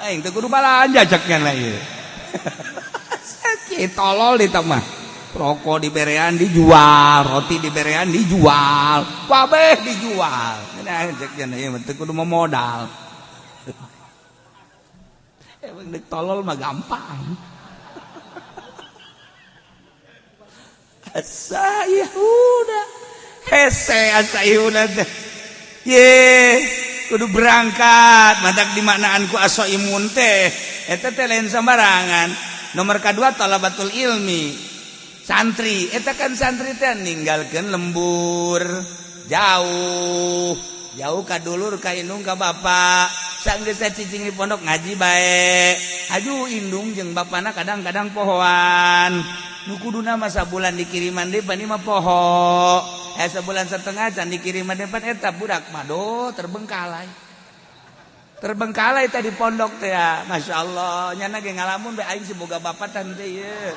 aing teu kudu balanja ceknya lah ieu sakit tolol di mah rokok diberean dijual roti diberean dijual kabeh dijual nah ceknya ieu teu kudu modal emang dek tolol mah gampang asayuda hese asayuda teh ye kudu berangkat madak di manaan ku aso imun teh eta teh lain sembarangan nomor kedua talabatul ilmi santri eta kan santri teh ninggalkeun lembur jauh ka dulur ka indung ka bapak sanggeus cicing di pondok ngaji bae aju indung jeung bapana kadang-kadang pohoan nu kuduna mah sabulan dikiriman depan ieu mah poho sabulan setengah can dikiriman depan eta budak mah terbengkalai tadi pondok teh ya masyaallah nyana ge ngalamun bae aing siboga bapatan teh ieu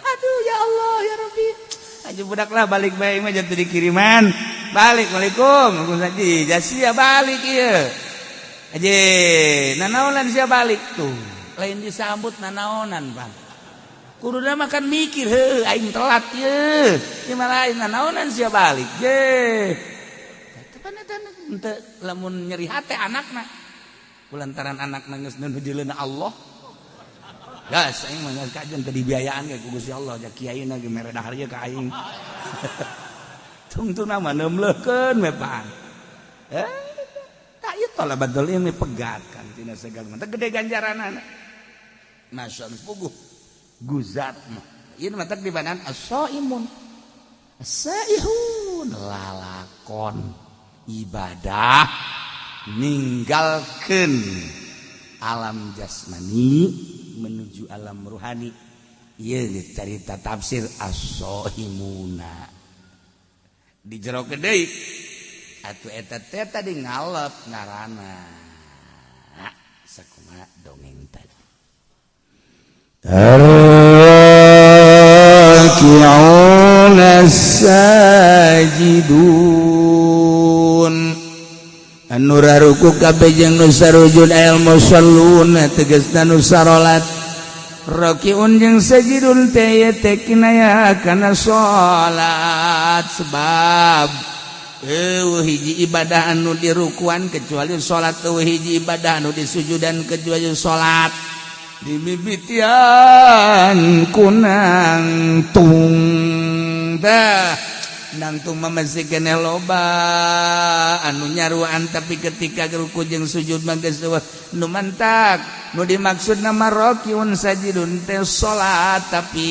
aduh ya Allah ya Rabbi aja budak lah balik bae mah jatuh dikiriman balik Waalaikum Haji jasia balik ieu aje nanaonan sia balik tuh lain disambut nanaonan Bang kuduna makan mikir heuh aing telat ieu ieu mah lain nanaonan sia balik ye tepan eta henteu lamun nyeri hate anakna kulantaran anakna geus nuju leuna Allah gas aing mah kajen teu dibiayaan ge ku Gusti Allah jak kiaina ge mere dahar ge ka aing tungtuna mah neumleukeun we pan tah ieu tola badal ini pegat kan tina segala mah teh gede ganjaranana masyaallah puguh guzat mah ieu mah teh dibandang as-shaimun as-saihun lalakon ibadah ninggalkeun alam jasmani menuju alam ruhani. Ieu carita tafsir as-shaimuna di jero deui atuh eta teh tadi ngalep ngaranna sakumaha dongeng tadi raki'una sajidun anu raruku kabeh jeung nu sarujud al musalluna tegasna nu sarolat rakiun jeung sajidun teh teh kinaya kana salat sebab hiji ibadah anu dirukuan kecuali salat hiji ibadah anu disujudan kecuali salat dimimitian kunang tung dah nangtung masih kene loba anu nyaruan tapi ketika ruku jeung sujud mah geus nu mantak nu dimaksud nama rakiun sajidun teh salat tapi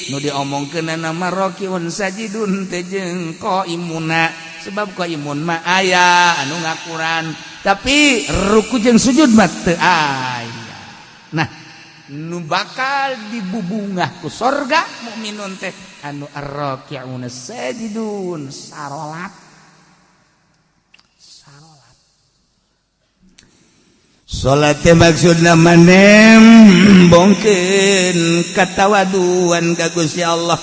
nu diomongkeun nama rakiun sajidun teh jeung qaimuna sebab qaimun mah aya anu ngakuran tapi ruku jeung sujud mah teu aya nah nu bakal dibubungah ku sorga mukminun teh anu ar-raki'una sajidun sarolat salat teh maksudna manem bongkeun katawaduan ka Gusti Allah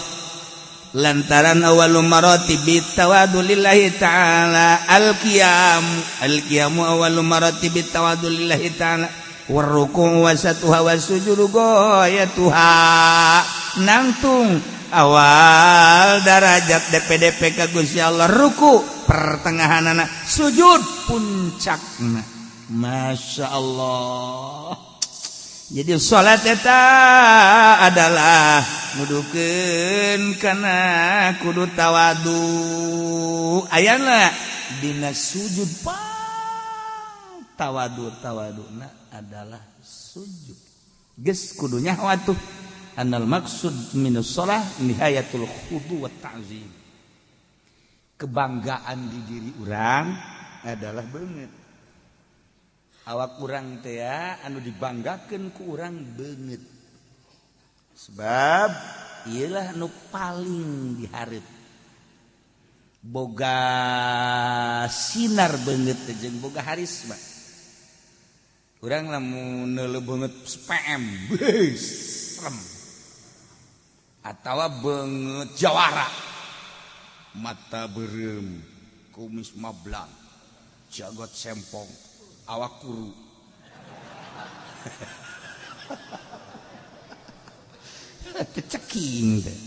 lantaran awalul maratibit tawadu lillahi ta'ala al-qiyamu awalul maratibit tawadu lillahi ta'ala warruku wasatuha wasujudu goyatuha nangtung awal darajat DPDP ka Gusti Allah ruku pertengahanana sujud puncakna Masya Allah jadi salat eta adalah nudukeun kana kudu tawadu ayana dina sujud tawaduna adalah sujud geus kudunya watuh anal maksud minus shalah nihayatul khudu wa ta'zim kebanggaan di diri urang adalah beungeut awak urang teh anu dibanggakeun ku urang beungeut sebab ieulah nu paling dihareup boga sinar beungeut jeung boga harisma urang lamun neuleuh beungeut spm beus serem atawa beungeut jawara mata beureum kumis mablang jagot sempong awak kuru ceking teh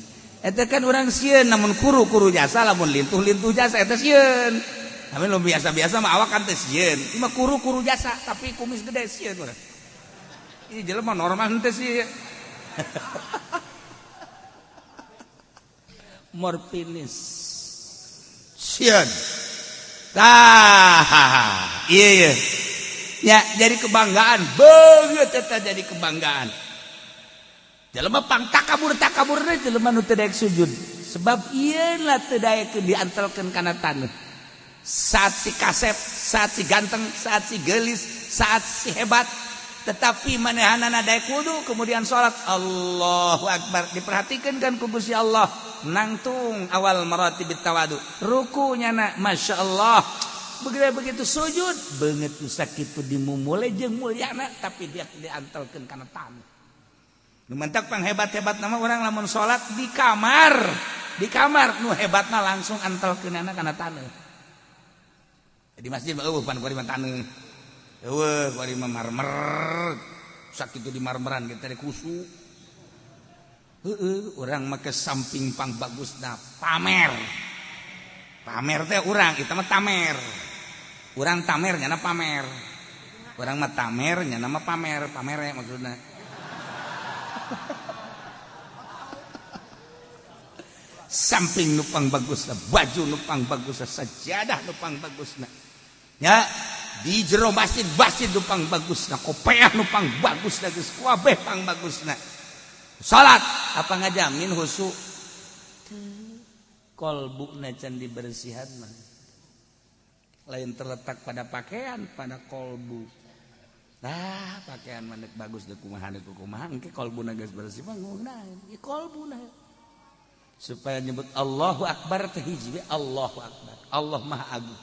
eta kan urang sieun namun kuru jasa lamun lintuh jasa eta sieun tapi lo biasa mah awak kan teh sieun ieu mah kuru jasa tapi kumis gede sieun urang ieu jelema normal teh sieun morpinis sieun tah iya ya jadi kebanggaan beungeut eta jadi kebanggaan jelema pang takabur teh jelema nu teu daek sujud sebab ieu lah teu daek diantelkeun kana taneuh saat si kasep saat si ganteng saat si geulis saat si hebat tetapi manehanana daek wudu kemudian salat Allahu akbar diperhatikeun kan ku Gusti Allah nangtung awal maratibit tawadu rukunya na masyaallah begitu sujud beungeut nu sakitu dimumule jeung mulyana tapi dia diantelkeun kana taneuh nu mentak pang hebat-hebat nama orang lamun salat di kamar nu hebatna langsung antelkeunana kana taneuh di masjid mah eueuh pan kuari mah taneuh eueuh kuari mah marmer sakitu di marmeran ge teh kusu urang make samping pang bagusna pamer teh urang kita mah tamer urang tamer nyana pamer urang mah tamer nyana mah pamer ya maksudna samping nupang bagusna, baju nupang bagusna, sajadah nupang bagusna. Ya, di jero masjid nupang bagusna, kopiah nupang bagusna, geus kabeh pang bagusna. Salat apa ngajamin husu? Kolbuna can dibersihan mah. Lain terletak pada pakaian, pada kolbu. Nah, pakaian mandek bagus dek kumaha engke kolbuna geus bersih mah ngunaheun. Ieu kolbuna. Supaya nyebut Allahu Akbar teh hiji Allahu Akbar. Allah Maha Agung.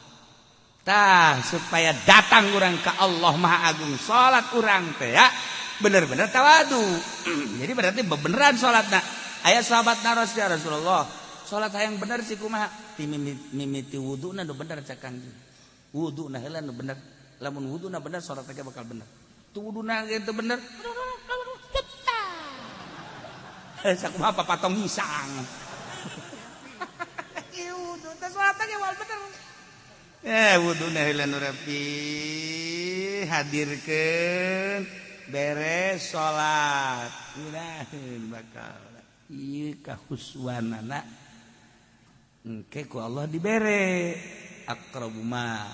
Tah supaya datang urang ka Allah Maha Agung. Salat urang teh ya bener-bener tawadu. Jadi berarti beneran salatna. Aya sahabatna Rasulullah. Salat hayang bener sih kumaha? Ti mimiti wuduna nu bener cak Kangjeng. Wuduna heula nu bener. Lamun wuduna bener salat teh bakal bener. Tu wuduna ge teu bener. Sakumaha papatong hisang. Wudu teh salat teh wal bener. Wuduna heula nu rapi hadirkeun beres salat. Mudahan bakal ieu kahuswanana engke ku Allah dibere aqrabu ma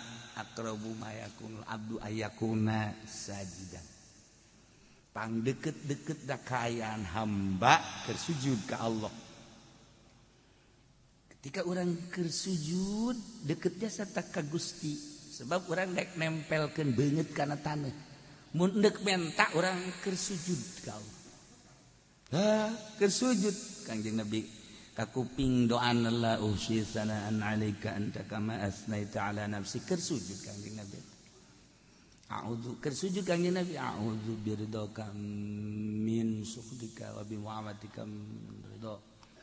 yakun abdu ayakuna sajidan. Pang deket-deket dakayaan hamba kersujud ke Allah. Ketika orang kersujud deketnya serta ka Gusti, sebab orang dek nempelkeun beungeut kana taneuh. Mun deuk menta orang kersujud ka Allah. Kersujud Kangjeng Nabi kakuping doan la usyi sanaan alaika anta kama asnaita ala nafsi kersujud Kangjeng Nabi. A'udzu kersujud Kangjeng Nabi a'udzu biridaka min sukhdika wa bi mu'afatika ridha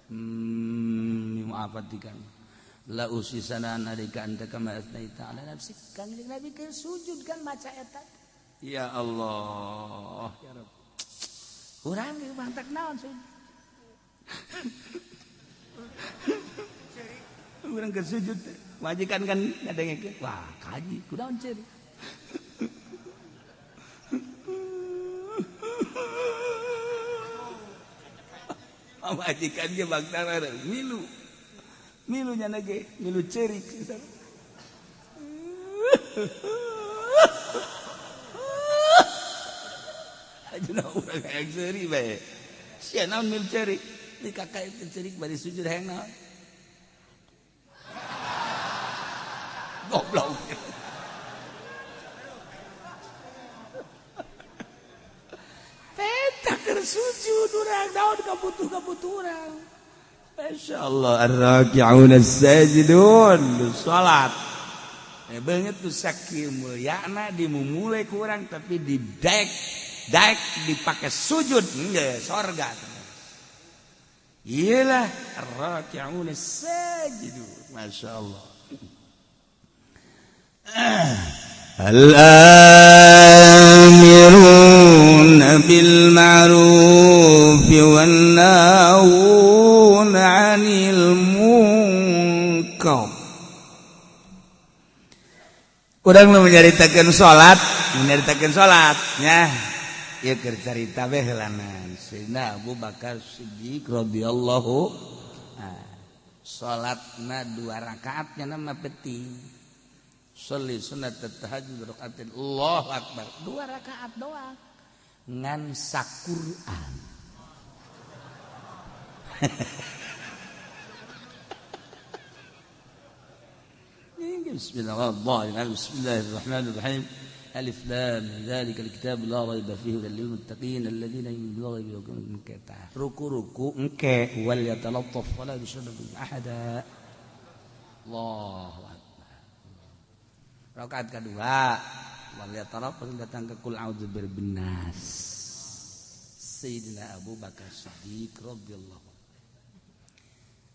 min mu'afatika la usyi sanaan alaika anta kama asnaita ala nafsi. Kangjeng Nabi kersujud kan maca eta. Ya Allah ya Rabb. Urang ge mantak naon sujud. Urang keur sujud majikan kan ngadengekeun wah kaji kunaon ceri. Majikan ge bagtara milu nya ge milu cerik. Ajeuna urang hayang ceuri bae. Sia naon milu cerik? Di kakak itu cerik bari sujud hayang naon? Goblok. Teta keur sujud urang naon kabutuh urang. Masyaallah ar-raki'un as-sajidun salat. Beungeut tuh sakieu mulyana dimumule ku urang tapi daek dipake sujud geus sorga. Iyalah ar-raki'un as-sajidun. Masyaallah. Al-amiruna bil ma'ruf wan nahuna 'anil munkar. Urang nu nyaritakeun salat nya. Ieu keur carita we heulanan Sayyidina Abu Bakar Siddiq radhiyallahu salatna 2 rakaat nya nama penting. Sholli sunat tahajud rakaatin Allahu akbar 2 rakaat doang ngan saquran. Bismillahirrahmanirrahim. Alif lam dzalika alkitab la raiba fihi lil muttaqin alladziina yu'minuna bil ghaibi. Ruku engke wal yatalattaf wala yushriku ahada. Allahu akbar. Rakaat kedua wal yatalattaf datang ke qul a'udzu birabbin nas. Sayyidina Abu Bakar Siddiq radhiyallahu.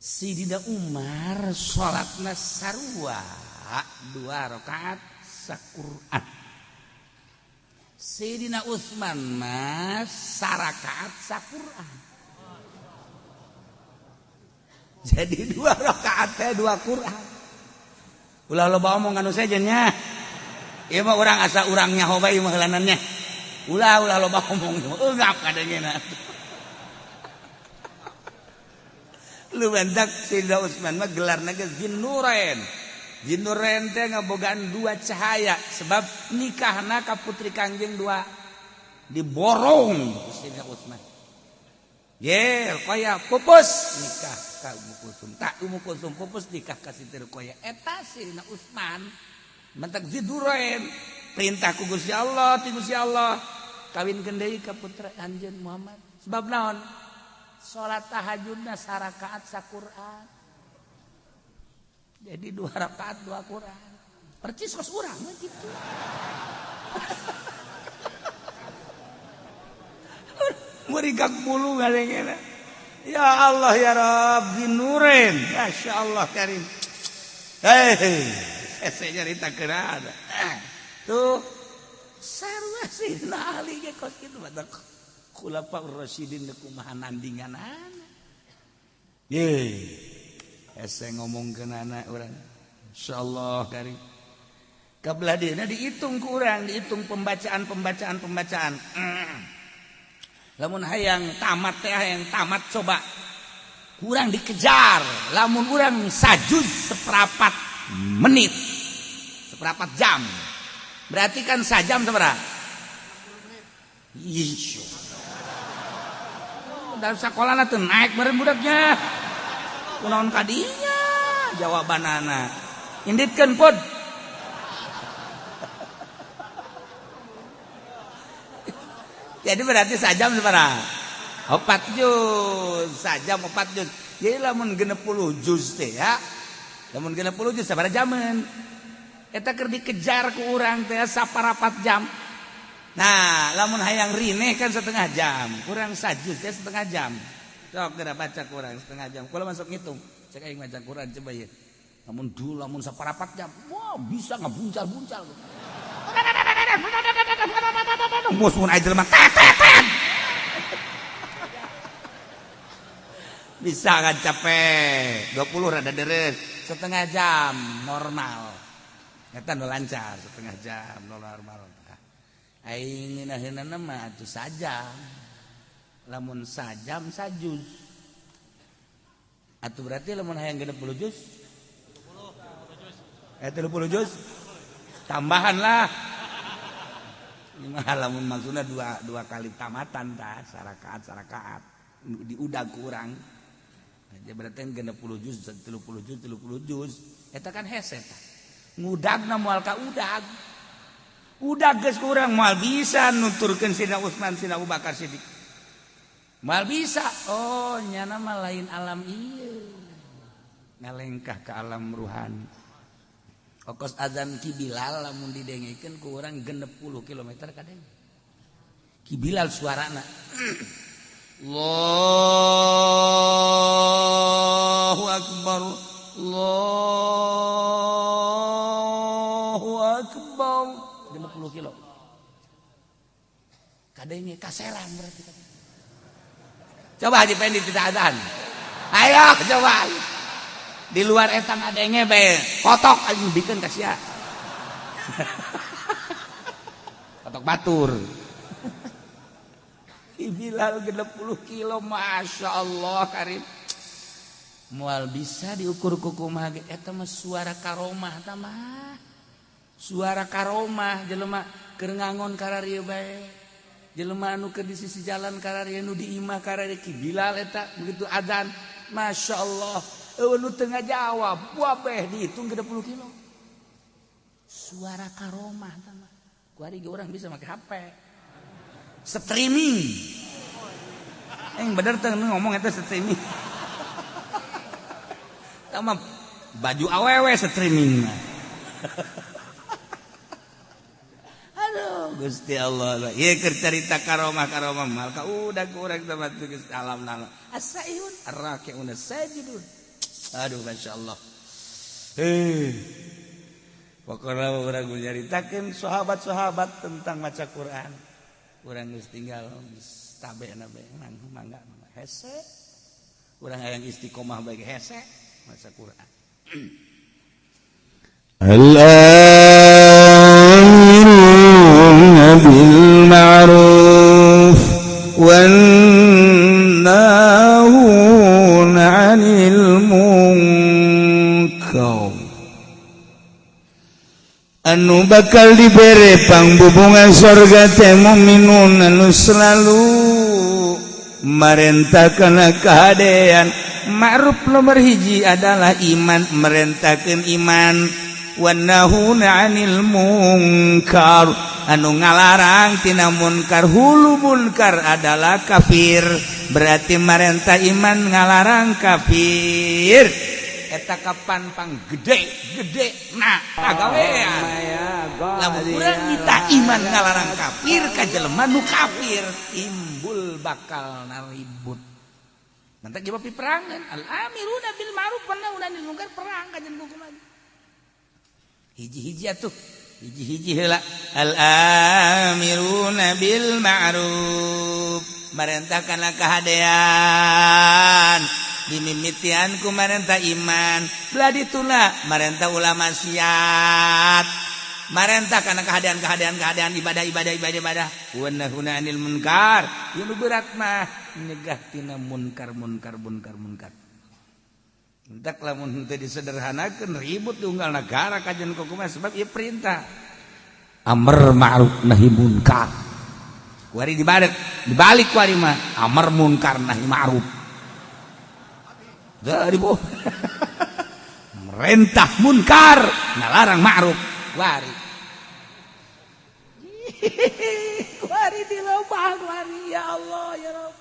Sayyidina Umar salatna sarua 2 rakaat saquran. Sayyidina Utsman mas sarakaat saquran. Jadi 2 rakaat teh 2 Quran. Ulah loba omong anu sejen nya. Ieu mah urang asa urang nyaho bae mah heulanannya. Ulah loba omong eungap kadengena. lu bantak Sayyidina Utsman mah gelarna ge Zinnurain. Zinnurain teh ngabogaan dua cahaya sebab nikahna ka putri Kangjeng dua diborong Sayyidina Utsman. Ye, Ruqayyah pupus nikah ka Ummu Kulsum. Tak Ummu Kulsum pupus nikah ka Siti Ruqayyah. Eta Sayyidina Utsman mantak Zinnurain perintah ku Gusti Allah, ti Gusti Allah kawinkeun deui ka putra anjeun Muhammad. Sebab naon? Salat tahajudna sarakaat saquran. Jadi 2 rakaat 2 Quran. Percis kos urang mah kitu. Murigak bulu ngalengena. Ya Allah ya Rabb Zinnurain. Masyaallah karim. Hei, saya nyaritakeun ada. Tuh sarua Sayyidina Ali ge kos kitu badak Khulafaur Rasyidin kumaha nandinganana. Ye. Ese ngomongkeun anak urang. Insyaallah karim. Kabelah dina dihitung ku urang, dihitung pembacaan. Lamun hayang tamat teh hayang tamat coba. Kurang dikejar. Lamun urang sajuz seperempat menit. Seperempat jam. Berarti kan sajam sabaraha? Iya. Dalam sekolahna teu naik bareng budaknya. Kunaon kadinya jawabanana. Inditkeun pod. Jadi berarti sajam sabaraha? 4 juz. Sajam 4 juz. Jadi lamun 60 juz teh ya. Lamun 60 juz sabaraha jaman? Eta keur dikejar ku urang teh saparapat jam. Nah, lamun hayang rineh kan setengah jam. Kurang sajuz teh setengah jam. Sok geura baca Quran setengah jam. Kula masuk ngitung. Cek aing baca Quran coba ya. Lamun saparapat jam. Wah, bisa ngabuncal-buncal. Mus mun aja mah tetet. Bisa kan capek. 20 rada deres. Setengah jam normal. Eta nu lancar setengah jam normal. Aing ngeunaheunana mah atuh sajam. Lamun sajam sajuz. Atuh berarti lamun hayang 60 juz. 30 juz. Tambahan lah. Lamun maksudna dua kali tamatan tah sarakaat diudag kurang. Jadi berarti 60 juz 30 juz eta kan hese tah. Ngudagna moal ka udag. Udag geus kurang moal bisa nuturkeun Sayyidina Utsman Sayyidina Abu Bakar Siddiq. Moal bisa. Oh, nyana mah lain alam ieu. Ngalengkah ke alam ruhani. Okos azan Ki Bilal lamun didengekeun ku urang 60 km kadeng. Ki Bilal suarana. Allahu akbar. Allahu akbar. 50 kilo. Kadenge kaserang berarti. Coba Haji Pendi tidak azan. Ayo coba. Di luar etang adenge bae kotok aja bikin ka sia. Kotok batur. Bilal 60 kilo Masya Allah karim. Moal bisa diukur kukumaha ge eta mah suara karomah tah mah. Suara karomah jelema keur ngangon kararieu bae. Jelema anu keur di sisi jalan kararieu nu di imah kararieu Ki Bilal eta begitu adzan Masya Allah. Nu tengah jawab, wabeh dihitung 30 kilo. Suara karomah sama. Kuari ge orang bisa pakai HP. Streaming. Bener teh ngomong eta streaming. Tama baju awewe streaming. Aduh, Gusti Allah. Ieu keur carita karomah mal ka udah urang teh batu geus alam nana. As-saihun ar-raki'un as-sajidun. Aduh Masya Allah. Pokoknya orang nyaritakeun sahabat-sahabat tentang maca Quran. Urang geus tinggal tabena bae mangga hese. Urang hayang istiqomah bae hese maca Quran. Al-amiruna bil ma'ruf wan nahuna 'anil anu bakal dibere pangbubungan sorga teh mu'minun anu selalu merentahkeun kahadean. Ma'ruf nomor hiji adalah iman, merentahkeun iman. Wan nahuna 'anil munkar, anu ngalarang tina munkar. Hulu munkar adalah kafir, berarti merentah iman ngalarang kafir. Eta kapan pang gede nah pagawean lamun urang minta iman ngalarang kafir ka jelema nu kafir timbul bakal naribut nanti jawab peperangan al-amiruna bil ma'ruf wan nahuna 'anil munkar perang ka jeung kumaha hiji-hiji atuh hiji-hiji heula al-amiruna bil ma'ruf merentahkanlah kahadean dimimitian ku marentah iman beladi tula marentah ulama maksiat marentah kana keadaan ibadah wa nahuna 'anil munkar yang berat mah nyegah tina munkar entak lamun teu disederhanakeun ribut diunggal negara kajen kumaha sebab ieu perintah amr ma'ruf nahi munkar kuari dibalik kuari mah amr munkar nahi ma'ruf dari boh merentah munkar ngalarang ma'ruf wari dilobang ya Allah ya Rabb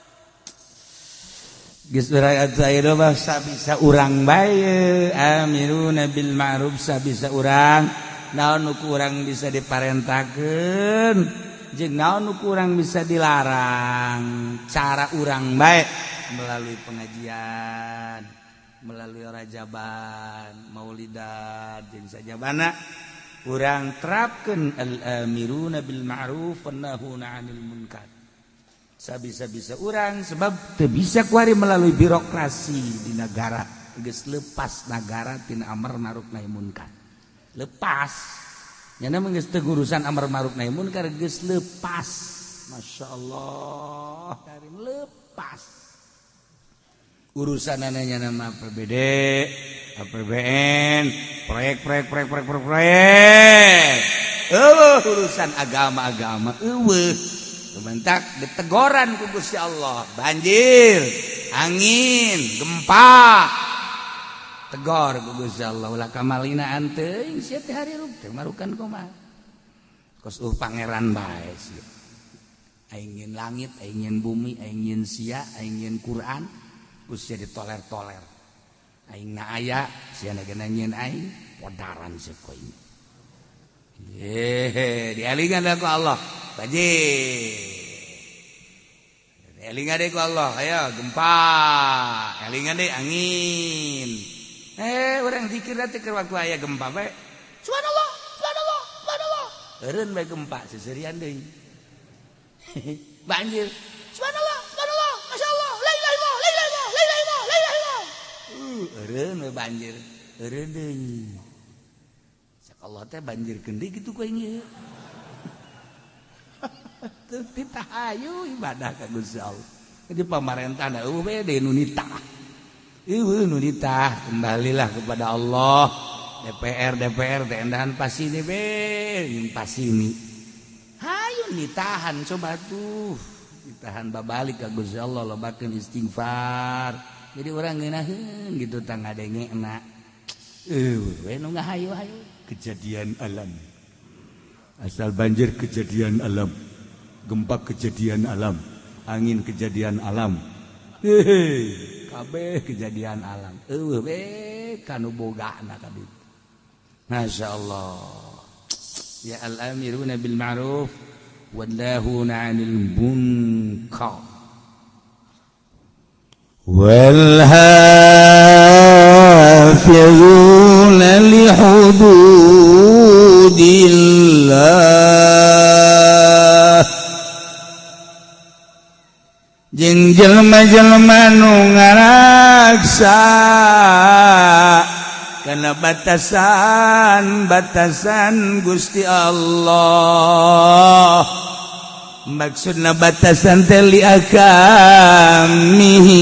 geus urang aya mah sabisa urang bae amiruna bil ma'ruf sabisa urang naon nu urang bisa diparentahkeun jeung naon nu urang bisa dilarang cara urang bae melalui pengajian, melalui rajaban, maulidan, jeung sajabana urang terapkeun al-amiruna bil ma'ruf wan nahuna 'anil munkar. Sabisa-bisa urang sebab teu bisa kuari melalui birokrasi di negara, geus leupas negara tina amar ma'ruf nahi munkar. Lepas. Nya mah geus teu urusan amar ma'ruf nahi munkar geus leupas. Masyaallah, karim lepas. Urusan ananya nama APBD, APBN, proyek. Urusan agama. Bentak ditegoran ku Gusti Allah, banjir, angin, gempa. Tegor ku Gusti Allah, ulah kamalina anteuing sia teh hari rub teh marukan kumaha. Kos pangeran bae sia. Aingin langit, aingin bumi, aingin sia, aingin Quran. Usia ditoler-toler aing na aya sia nagana nyeun aing podaran sekoy dialingan ku Allah banjir dialingan deui ku Allah ayo gempa alingan deui angin urang zikir teh keur waktu aya gempa bae subhanallah eureun bae gempa seserian deui banjir subhanallah masyaallah eureun we banjir eureun deui sak Allah teh banjir kendi kitu ku aing ieu teu ditahayu ibadah ka Gusti Allah jadi pamarentahna eueuh we deui nu nitah kembalilah kepada Allah DPR teh endahan pasini be jeung pasini hayu nitahan coba tuh ditahan babalik ka Gusti Allah lobakeun istighfar jadi orang ngeunaheun gitu tang ngadengena we nu ngahayu kejadian alam asal banjir kejadian alam gempa kejadian alam angin kejadian alam kabeh kejadian alam eueuh we kanu bogana ka ditu masyaallah ya al-amiruna bil ma'ruf wan nahuna 'anil munkar wal hafizuna li hududillah jeung jelema-jelema nu ngaraksa kana batasan Gusti Allah maksudna batasan teh li akamihi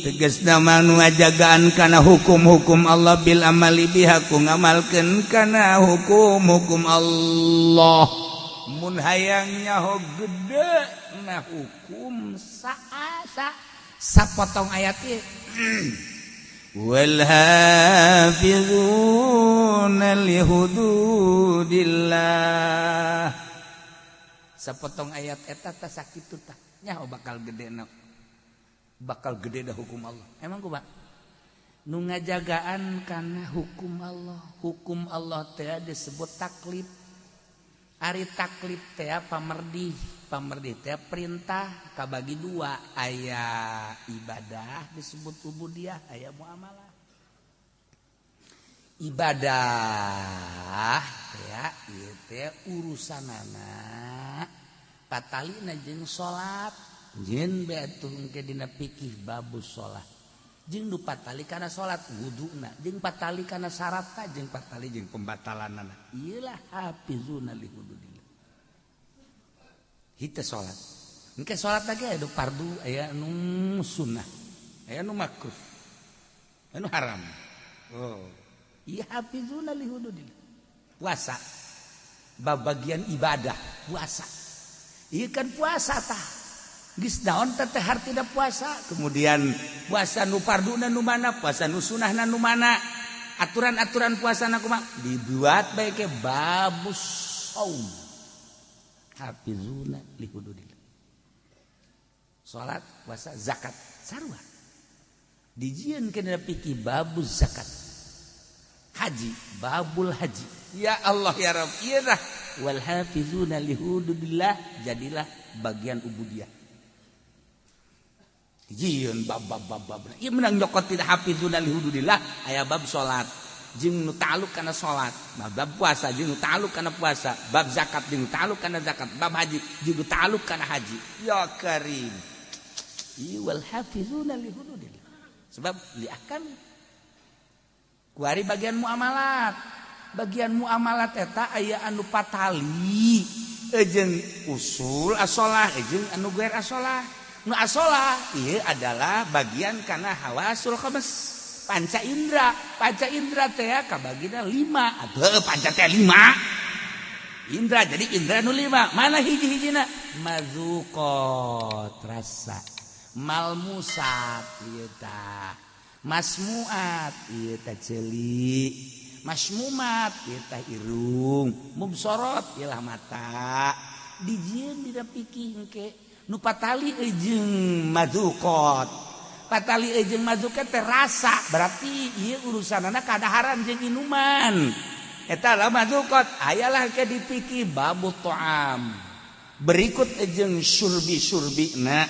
tegas nama nu ngajagaan kana hukum-hukum Allah bil amali biha ku ngamalkeun kana hukum-hukum Allah mun hayang nyaho gede na hukum sapotong ayat ieu wal hafizuna li hududillah sapotong ayat eta tah sakitu tah nyaho bakal gede dah hukum Allah emang kumaha nu ngajagaan kana hukum Allah teh disebut taklif ari taklif teh pamerdih teh perintah kabagi dua aya ibadah disebut ubudiyah aya muamalah ibadah ya ieu teh urusanana patalina jeung salat jeung beatuh engke dina fikih babus salat jeung nu patali kana salat wuduna jeung patali kana syaratna jeung patali jeung pembatalanana ieu lah hafizuna li hududillah hite salat engke salat lagi aya fardu aya nu sunnah aya nu makruh anu haram oh ieu hafizuna li hududillah puasa babagian ibadah puasa ieu kan puasa tah geus naon teh hartina puasa kemudian puasa nu farduna nu mana puasa nu sunnahna nu mana aturan-aturan puasana kumaha dibuat bae ke babus shaum hafizuna li hududillah salat puasa zakat sarua dijieun kana fikih babus zakat haji babul haji ya Allah ya Rabb ieu tah wal hafizuna li hududillah jadilah bagian ubudiyah jieun bab ieu menang nyokot tidak hafizuna li hududillah aya bab salat jeung nu ta'alluq kana salat bab puasa jeung nu ta'alluq kana puasa bab zakat jeung nu ta'alluq kana zakat bab haji jeung nu ta'alluq kana haji ya karim ieu wal hafizuna li hududillah sebab li ahkam kuari bagian muamalat eta aya anu patali jeung usul as-shalah jeung anu ghair as-shalah nu as-shalah ieu adalah bagian kana hawasul khams panca indra teh kabagina 5 atuh panca teh 5 indra jadi indra nu 5 mana hiji-hijina mazuqat rasa malmusat ieu tah masmuat ieu tah ceuli masmumat ieu tah irung mubsarat ieu mata dijieun dina fikih engke nu patali jeung mazuqat patali jeung mazuqat teh rasa berarti ieu urusanana kadaharan jeung inuman eta lah mazuqat ayalah ke di fikih babut ta'am berikut jeung syurbi-syurbina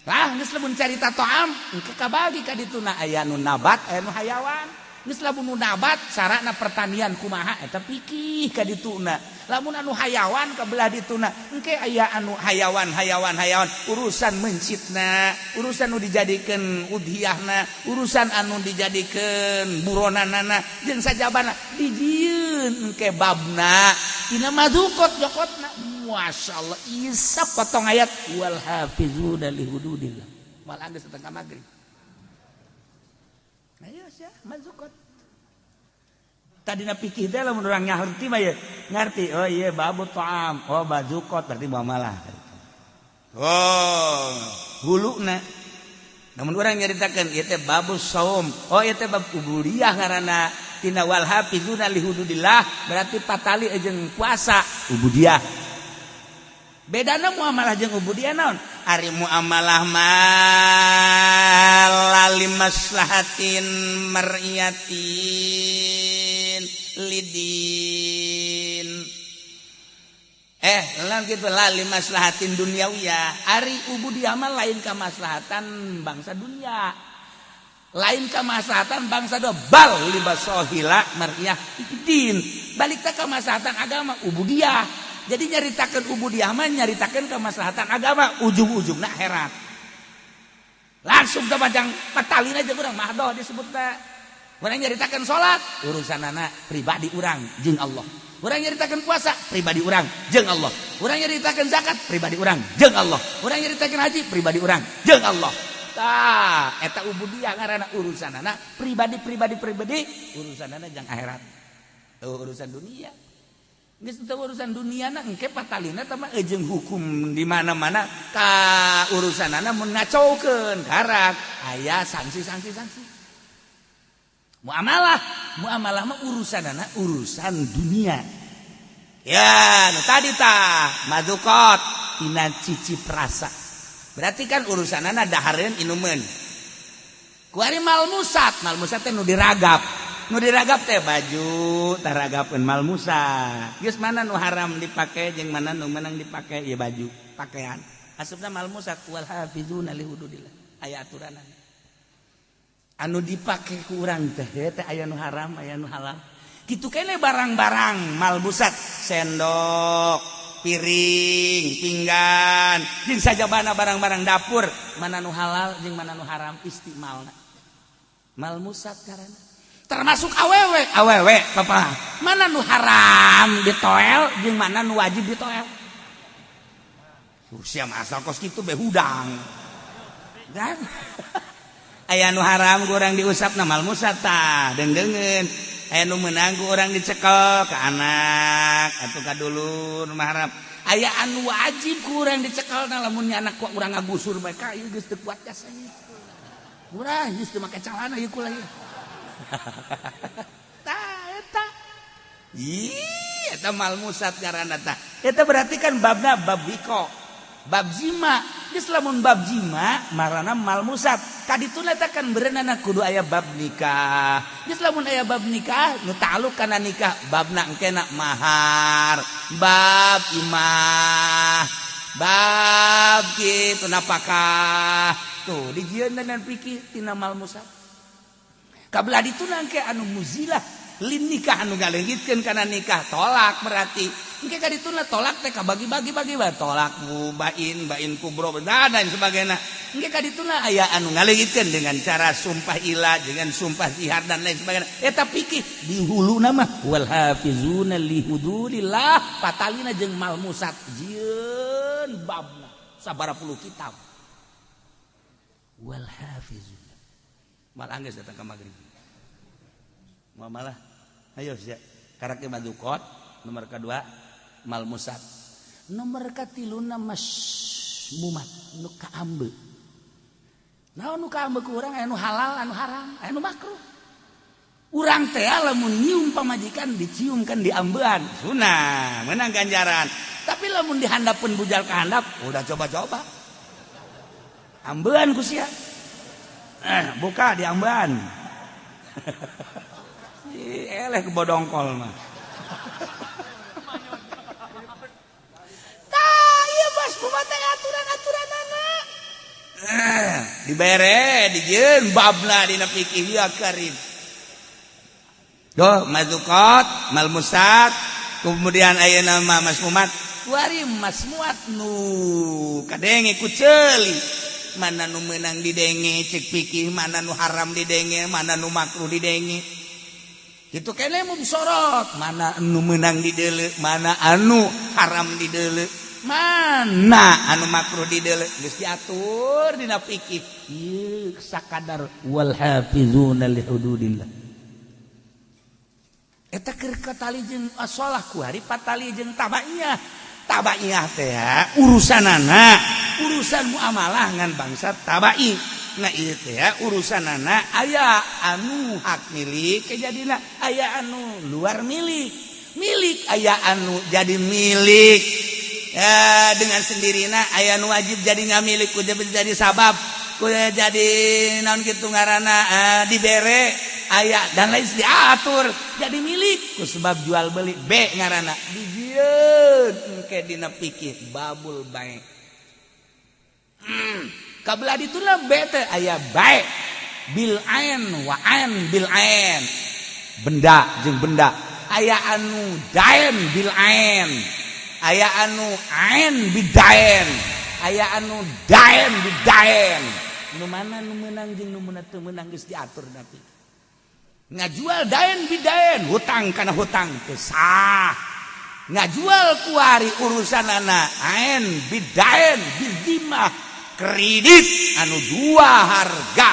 lah geus lamun carita ta'am engke kabagi ka dituna aya nu nabat aya nu hayawan geus lamun nu nabat sarana pertanian kumaha eta fikih ka dituna lamun anu hayawan kabelah dituna engke aya anu hayawan urusan mencitna urusan nu dijadikeun udhiyahna urusan anu dijadikeun buronanana jeung sajabana dijieun engke babna tina mazuqat jokotna masyaallah isa potong ayat wal hafizuna li hududillah mal anda setengah maghrib ayo sia mazuqat tadina fikih teh lamun urang ngarti mah ya ngarti oh iya babu ta'am oh mazuqat berarti muamalah oh huluna namun urang nyaritakeun ieu teh babu saum oh ieu teh bab ubudiyah ngaranna tina wal hafizuna li hududillah berarti patali jeung puasa ubudiyah bedana muamalah jeung ubudiyah naon ari muamalah malali maslahatin mar'iyatin lidin lan kitu lali maslahatin dunyawiyah ari ubudiyah mah lain ka maslahatan bangsa dunia lain ka maslahatan bangsa do bal libasohila mar'iyah din balik ka maslahatan agama ubudiyah jadi nyaritakeun ubudiyah mah nyaritakeun kemaslahatan agama ujung-ujungna akhirat langsung teh bajang patalina jeung urang mahdoh disebutna urang nyaritakeun salat urusanana pribadi urang jeung Allah urang nyaritakeun puasa pribadi urang jeung Allah urang nyaritakeun zakat pribadi urang jeung Allah urang nyaritakeun haji pribadi urang jeung Allah eta ubudiyah ngaranna urusanana pribadi urusanana jang akhirat urusan dunia geus teu urusan duniana engke patalina teh mah jeung hukum di mana-mana ka urusanana mun ngacaukeun karak aya sanksi muamalah mah urusan dunia ya nu tadi tah madzukot tina cicip rasa berarti kan urusanana dahareun inumeun kuari malmusat teh nu diragap teh baju taragapeun malmusat geus mana nu haram dipake jeung mana nu meunang dipake ya baju pakaian asupna malmusat wal hafizuna li hududillah aya aturanna anu dipake ku urang teh aya nu haram aya nu halal kitu keneh barang-barang malmusat sendok piring pinggan jeung sajabana barang-barang dapur mana nu halal jeung mana nu haram istimalna malmusat karana termasuk awewe papa mana nu haram ditoel jeung mana nu wajib ditoel sia asal kos kitu behudang dan aya nu haram ku urang diusapna malmusat tah deungeun aya nu meunang ku urang dicekel ka anak atuh ka dulur mah haram aya anu wajib ku urang dicekelna lamun anak ku urang ngagusur bae ka ieu geus teu kuat jasanya urang geus teu make calana ieu kula ieu eta eta malmusat ngaranna tah eta berarti kan babna bab wiko bab jima geus lamun bab jima marana malmusat kadituna teh kan berenana kudu aya bab nikah geus lamun aya bab nikah nu ta'alluq kana nikah babna engkena mahar bab imah bab kitu napakah tuh dijieun dan pikir tina malmusat kabelah dituna engke anu muzilah lin nikah anu ngaleungitkeun kana nikah tolak berarti engke ka dituna tolak teh kabagi-bagi tolak bain kubro dan sebagainya engke ka dituna aya anu ngaleungitkeun dengan cara sumpah ilah dengan sumpah zihar dan lain sebagainya eta pikir di huluna mah wal hafizuna li hududillah patalina jeung malmusat jieun babna sabaraha puluh kitab wal hafizuna mal anggeus datang ka magrib malah ayo sia karake madzukot nomor kedua malmusat nomor katiluna masmumat nu kaambe naon nu kaambe ku urang anu halal anu haram anu makruh urang teh lamun nyium pamajikan diciumkan di ambean sunah menang ganjaran tapi lamun dihandapeun bujal ka handap udah coba-coba ambean ku sia buka di ambean eleh ke bodongkol mah tah ieu bos kumaha teh aturan-aturanana dibere dijieun babna dina fikih ya karim doh madzukot malmusat kemudian ayeuna mah masmumat wari masmuat nu kadenge ku ceuli mana nu meunang didenge cek pikih mana nu haram didenge mana nu makruh didenge kitu keneh mubsorot mana anu meunang dideuleu mana anu haram dideuleu mana anu makruh dideuleu geus diatur dina fikih ieu sakadar wal hafizuna li hududillah eta keur katali jeung shalah ku hari patali jeung tabaiyah teh urusan muamalah ngan bangsa tabai nah ieu teh urusanana aya anu hak milik kejadina aya anu luar milik aya anu jadi milik ya, dengan sendirina aya anu wajib jadi ngamilik ku jadi sabab ku jadi naon kitu ngaranna dibere aya dan lain diatur jadi milik ku sebab jual beli B ngaranna dijieun engke dina fikih babul bai kabelah dituna B teh aya bai bil ain wa ain bil ain benda jeung benda aya anu daen bil ain aya anu ain bidaen aya anu daen bidaen nu mana nu meunang jeung nu teu meunang geus diatur nanti ngajual daen bidaen hutang kana hutang teu sah ngajual kuari urusanana ain bidaen bizimah kredit anu dua harga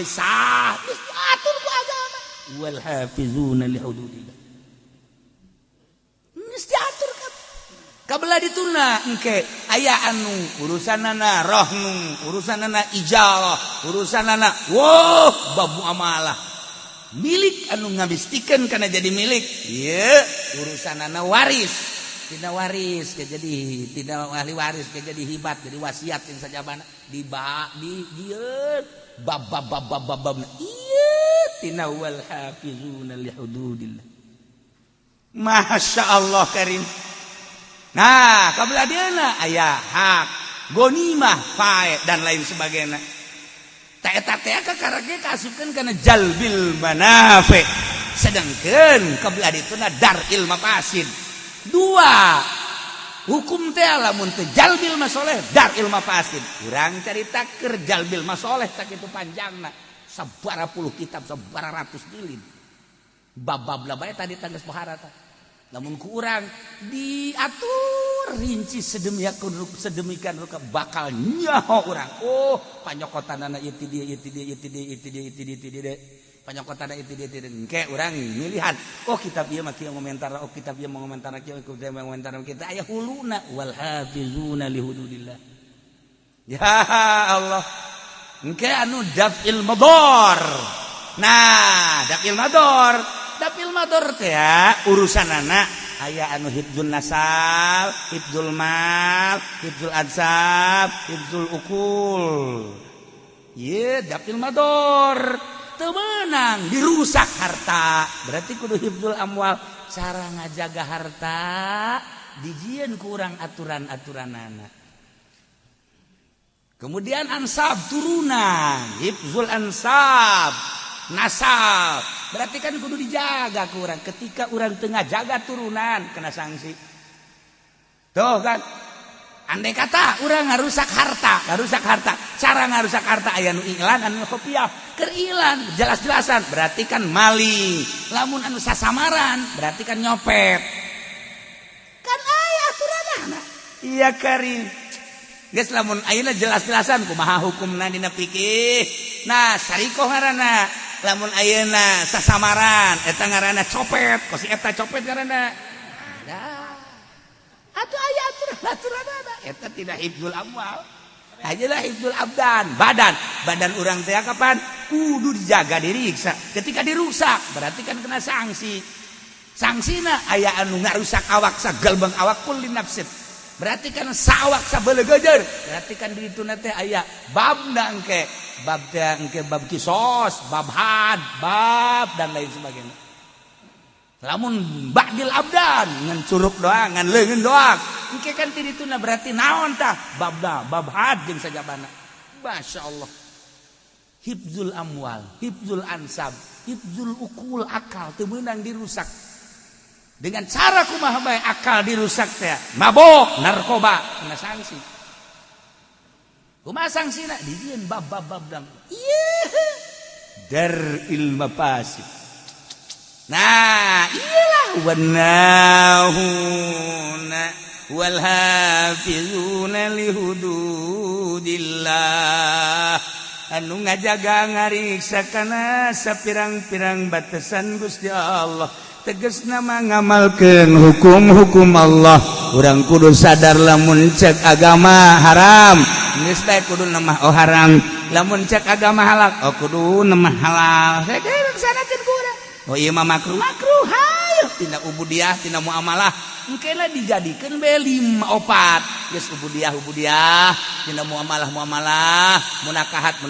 sah geus diatur ku agama wal hafizuna li hududillah geus diatur kabelah dituna engke aya anu urusanana rohnu urusanana ijalah urusanana bab muamalah milik anu ngabistikeun kana jadi milik ieu urusanana waris tina waris ke jadi tina ahli waris ke jadi hibat jadi wasiat yang sajabana di dieu bab ieu tina wal hafizuna li hududillah masyaallah karim. Nah kabelah dieuna aya hak gonimah fae dan lain sebagainya eta teh kakarage kasupkeun kana jalbil manafi sedangkeun kabelah dituna daril mafasid dua hukum teh lamun teu jalbil masoleh daril mafasid urang carita keur jalbil masoleh sakitu panjangna sabaraha puluh kitab sabaraha ratus jilid bab-bab bae tadi tangges pohara tah lamun ku urang diatur rinci sedemikian rupa bakal nyaho urang panyokotanana ieu ti dieu panyokotanna itu dia engke urang milihan kitab ieu mah kieu ngomentar kitab ieu ngomentar kieu ngomentar kita aya huluna wal hafizuna li hududillah ya Allah engke anu daf'il madar nah daf'il madar teh urusanana aya anu hifdzul nasal hifdzul mal hifdzul ansab hifdzul ukul ieu daf'il madar teu meunang dirusak harta berarti kudu hifdzul amwal cara ngajaga harta dijieun ku urang aturan-aturanana kemudian ansab turunan hifdzul ansab nasab berarti kan kudu dijaga ku urang ketika urang teu ngajaga turunan kena sanksi tuh kan andai kata urang ngarusak harta cara ngarusak harta aya nu iklan anu kopiah keur iklan jelas-jelasan berarti kan maling lamun anu sasamaran berarti kan nyopet kan aya aturanana iya karim geus lamun ayeuna jelas-jelasan kumaha hukumna dina fikih nah sarikoh ngaranna lamun ayeuna sasamaran eta ngaranna copet kosi eta copet ngaranna atuh aya aturan-aturanana eta tidak hifdzul amwal ajalah hifdzul abdan badan urang teh kapan kudu dijaga diriksa ketika dirusak berarti kan kena sangsina aya anu ngarusak awak sagalbang awak kulli nafsin berarti kan sawak sabeuleugeujeur berarti kan di dituna teh aya babna engke bab teh engke bab kisos bab had bab dan lain sebagainya lamun ba'dil abdan ngan curug doang ngan leungeun doang engke kan ti dituna berarti naon tah babna bab had jeung sajabana masyaallah hifdzul amwal hifdzul ansab hifdzul ukul akal teu meunang dirusak dengan cara kumaha bae akal dirusak teh mabok narkoba kena sanksi kumaha sangsina dijieun bab-bab dang ieu daril mafasid nah iyalah wannahuna wal hafizuna li hududillah anu ngajaga ngariksa kana sapirang-pirang batasan Gusti Allah tegasna mah ngamalkeun hukum-hukum Allah urang kudu sadar lamun cek agama haram geus teh kudu mah haram lamun cek agama halal kudu mah halal saeukeun sanakeun ku urang ieu mah makruh hayu tina ubudiyah tina muamalah engkena dijadikeun bae 5 4 geus ubudiyah tina muamalah munakahat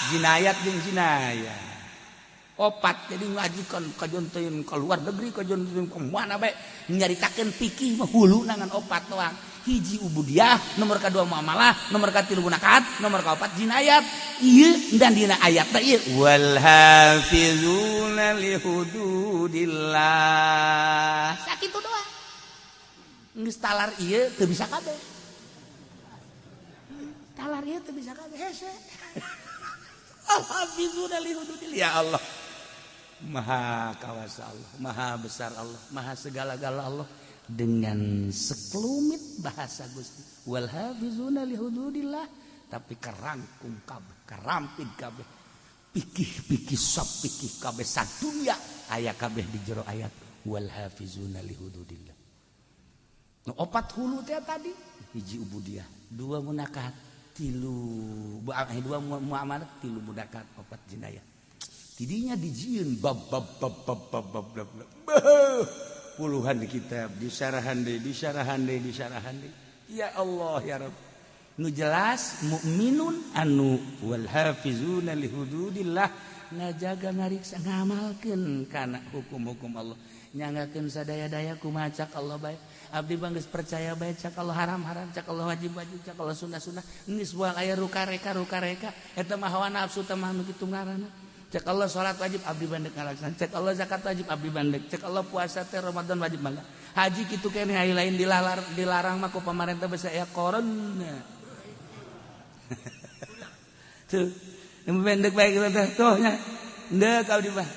jinayat jeung jinayah 4 jadi ngajikan kajonteun ka luar negeri kajonteun ka mana bae nyaritakeun fikih mah hulu nangan 4 doang hiji ubudiyah nomor kedua muamalah nomor katilu munakahat nomor kaopat jinayat ieu dan dina ayatna ieu wal hafizuna li hududillah sakitu doang geus talar ieu teu bisa kabeh hese al hafizuna li hududillah ya Allah maha kawasa Allah maha besar Allah maha segala-gala Allah dengan sekelumit bahasa Gusti wal hafizuna li hududillah tapi kerangkum kabeh karampid kabeh pikih-pikih sop pikih kabeh sadunya aya kabeh di jero ayat wal hafizuna li hududillah. Nu opat hulu teh tadi hiji ubudiyah, dua munakat, dua muamalah, tilu munakat, opat jinayah. Tidinya dijieun bab puluhan kitab disarahan deui ya Allah ya Rabb. Nu jelas mukminun anu wal hafizuna li hududillah ngajaga ngariksa ngamalkeun kana hukum-hukum Allah, nyanggakeun sadaya-daya kumaha cak Allah bae. Abdi banggeus percaya bae cak Allah haram-haram, cak Allah wajib-wajib, cak Allah sunah-sunah. Geus moal aya ruka-reka eta mah hawa nafsu teh mah nu kitu ngaranna. Cek Allah salat wajib abdi bandek ngalaksanakeun, cek Allah zakat wajib abdi bandek, cek Allah puasa teh Ramadan wajib mangga. Haji kitu keneh aya lain dilarang mah ku pamarentah basa aya korona. Tuh, bandek bae kitu teh tuh nya. Henteu ka abdi mah.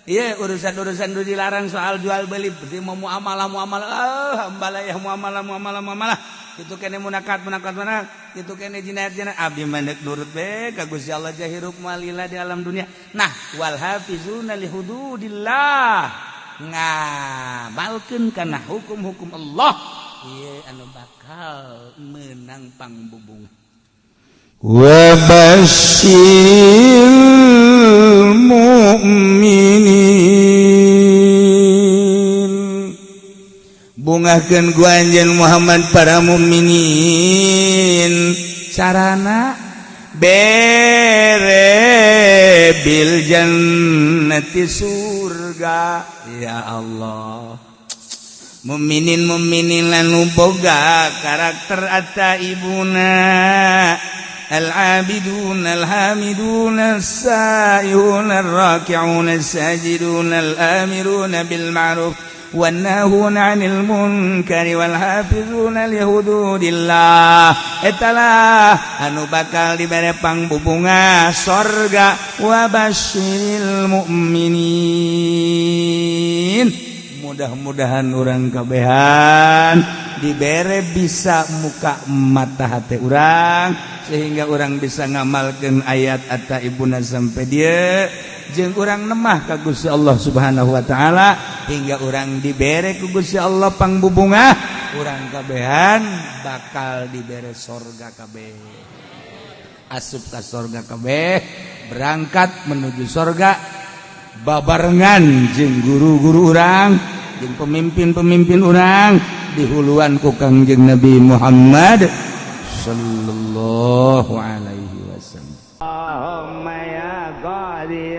Iya urusan-urusan nu dilarang soal jual beli, berarti mau muamalah hambalah ya muamalah. Itu kene munakat itu kene jinayat abdi mandek nurut be ka Gusti Allah jahirup malila di alam dunia. Nah wal hafizuna li hududillah ngamalkeun kana hukum-hukum Allah ieu anu bakal menang pangbubung. Wa basyiril mu'minin bungakeun ku anjeun Muhammad para mukminin carana bere bil jannati surga ya Allah. Mukminin lanu boga karakter at-taibuna al-abidun al-hamidun as-sa'ihun ar-raki'un as-sajidun al-amirun bil ma'ruf wan-nahun 'anil munkari wal hafizuna li hududillah. Etalah anu bakal dibere pangbubunga sorga wa basyiril mu'minin. Mudah-mudahan orang kabehan dibere bisa muka mata hati orang sehingga orang bisa ngamalkeun ayat at-taibuna sampai dia jeung urang nemah ka Gusti Allah Subhanahu wa taala hingga orang dibere ku Gusti Allah pangbubunga urang kabehan bakal dibere sorga kabeh. Asup ka sorga kabeh berangkat menuju sorga babarengan jeung guru-guru urang jeung pemimpin-pemimpin urang dihuluan ku Kangjeng Nabi Muhammad sallallahu alaihi wasallam. Allahumma ya qadi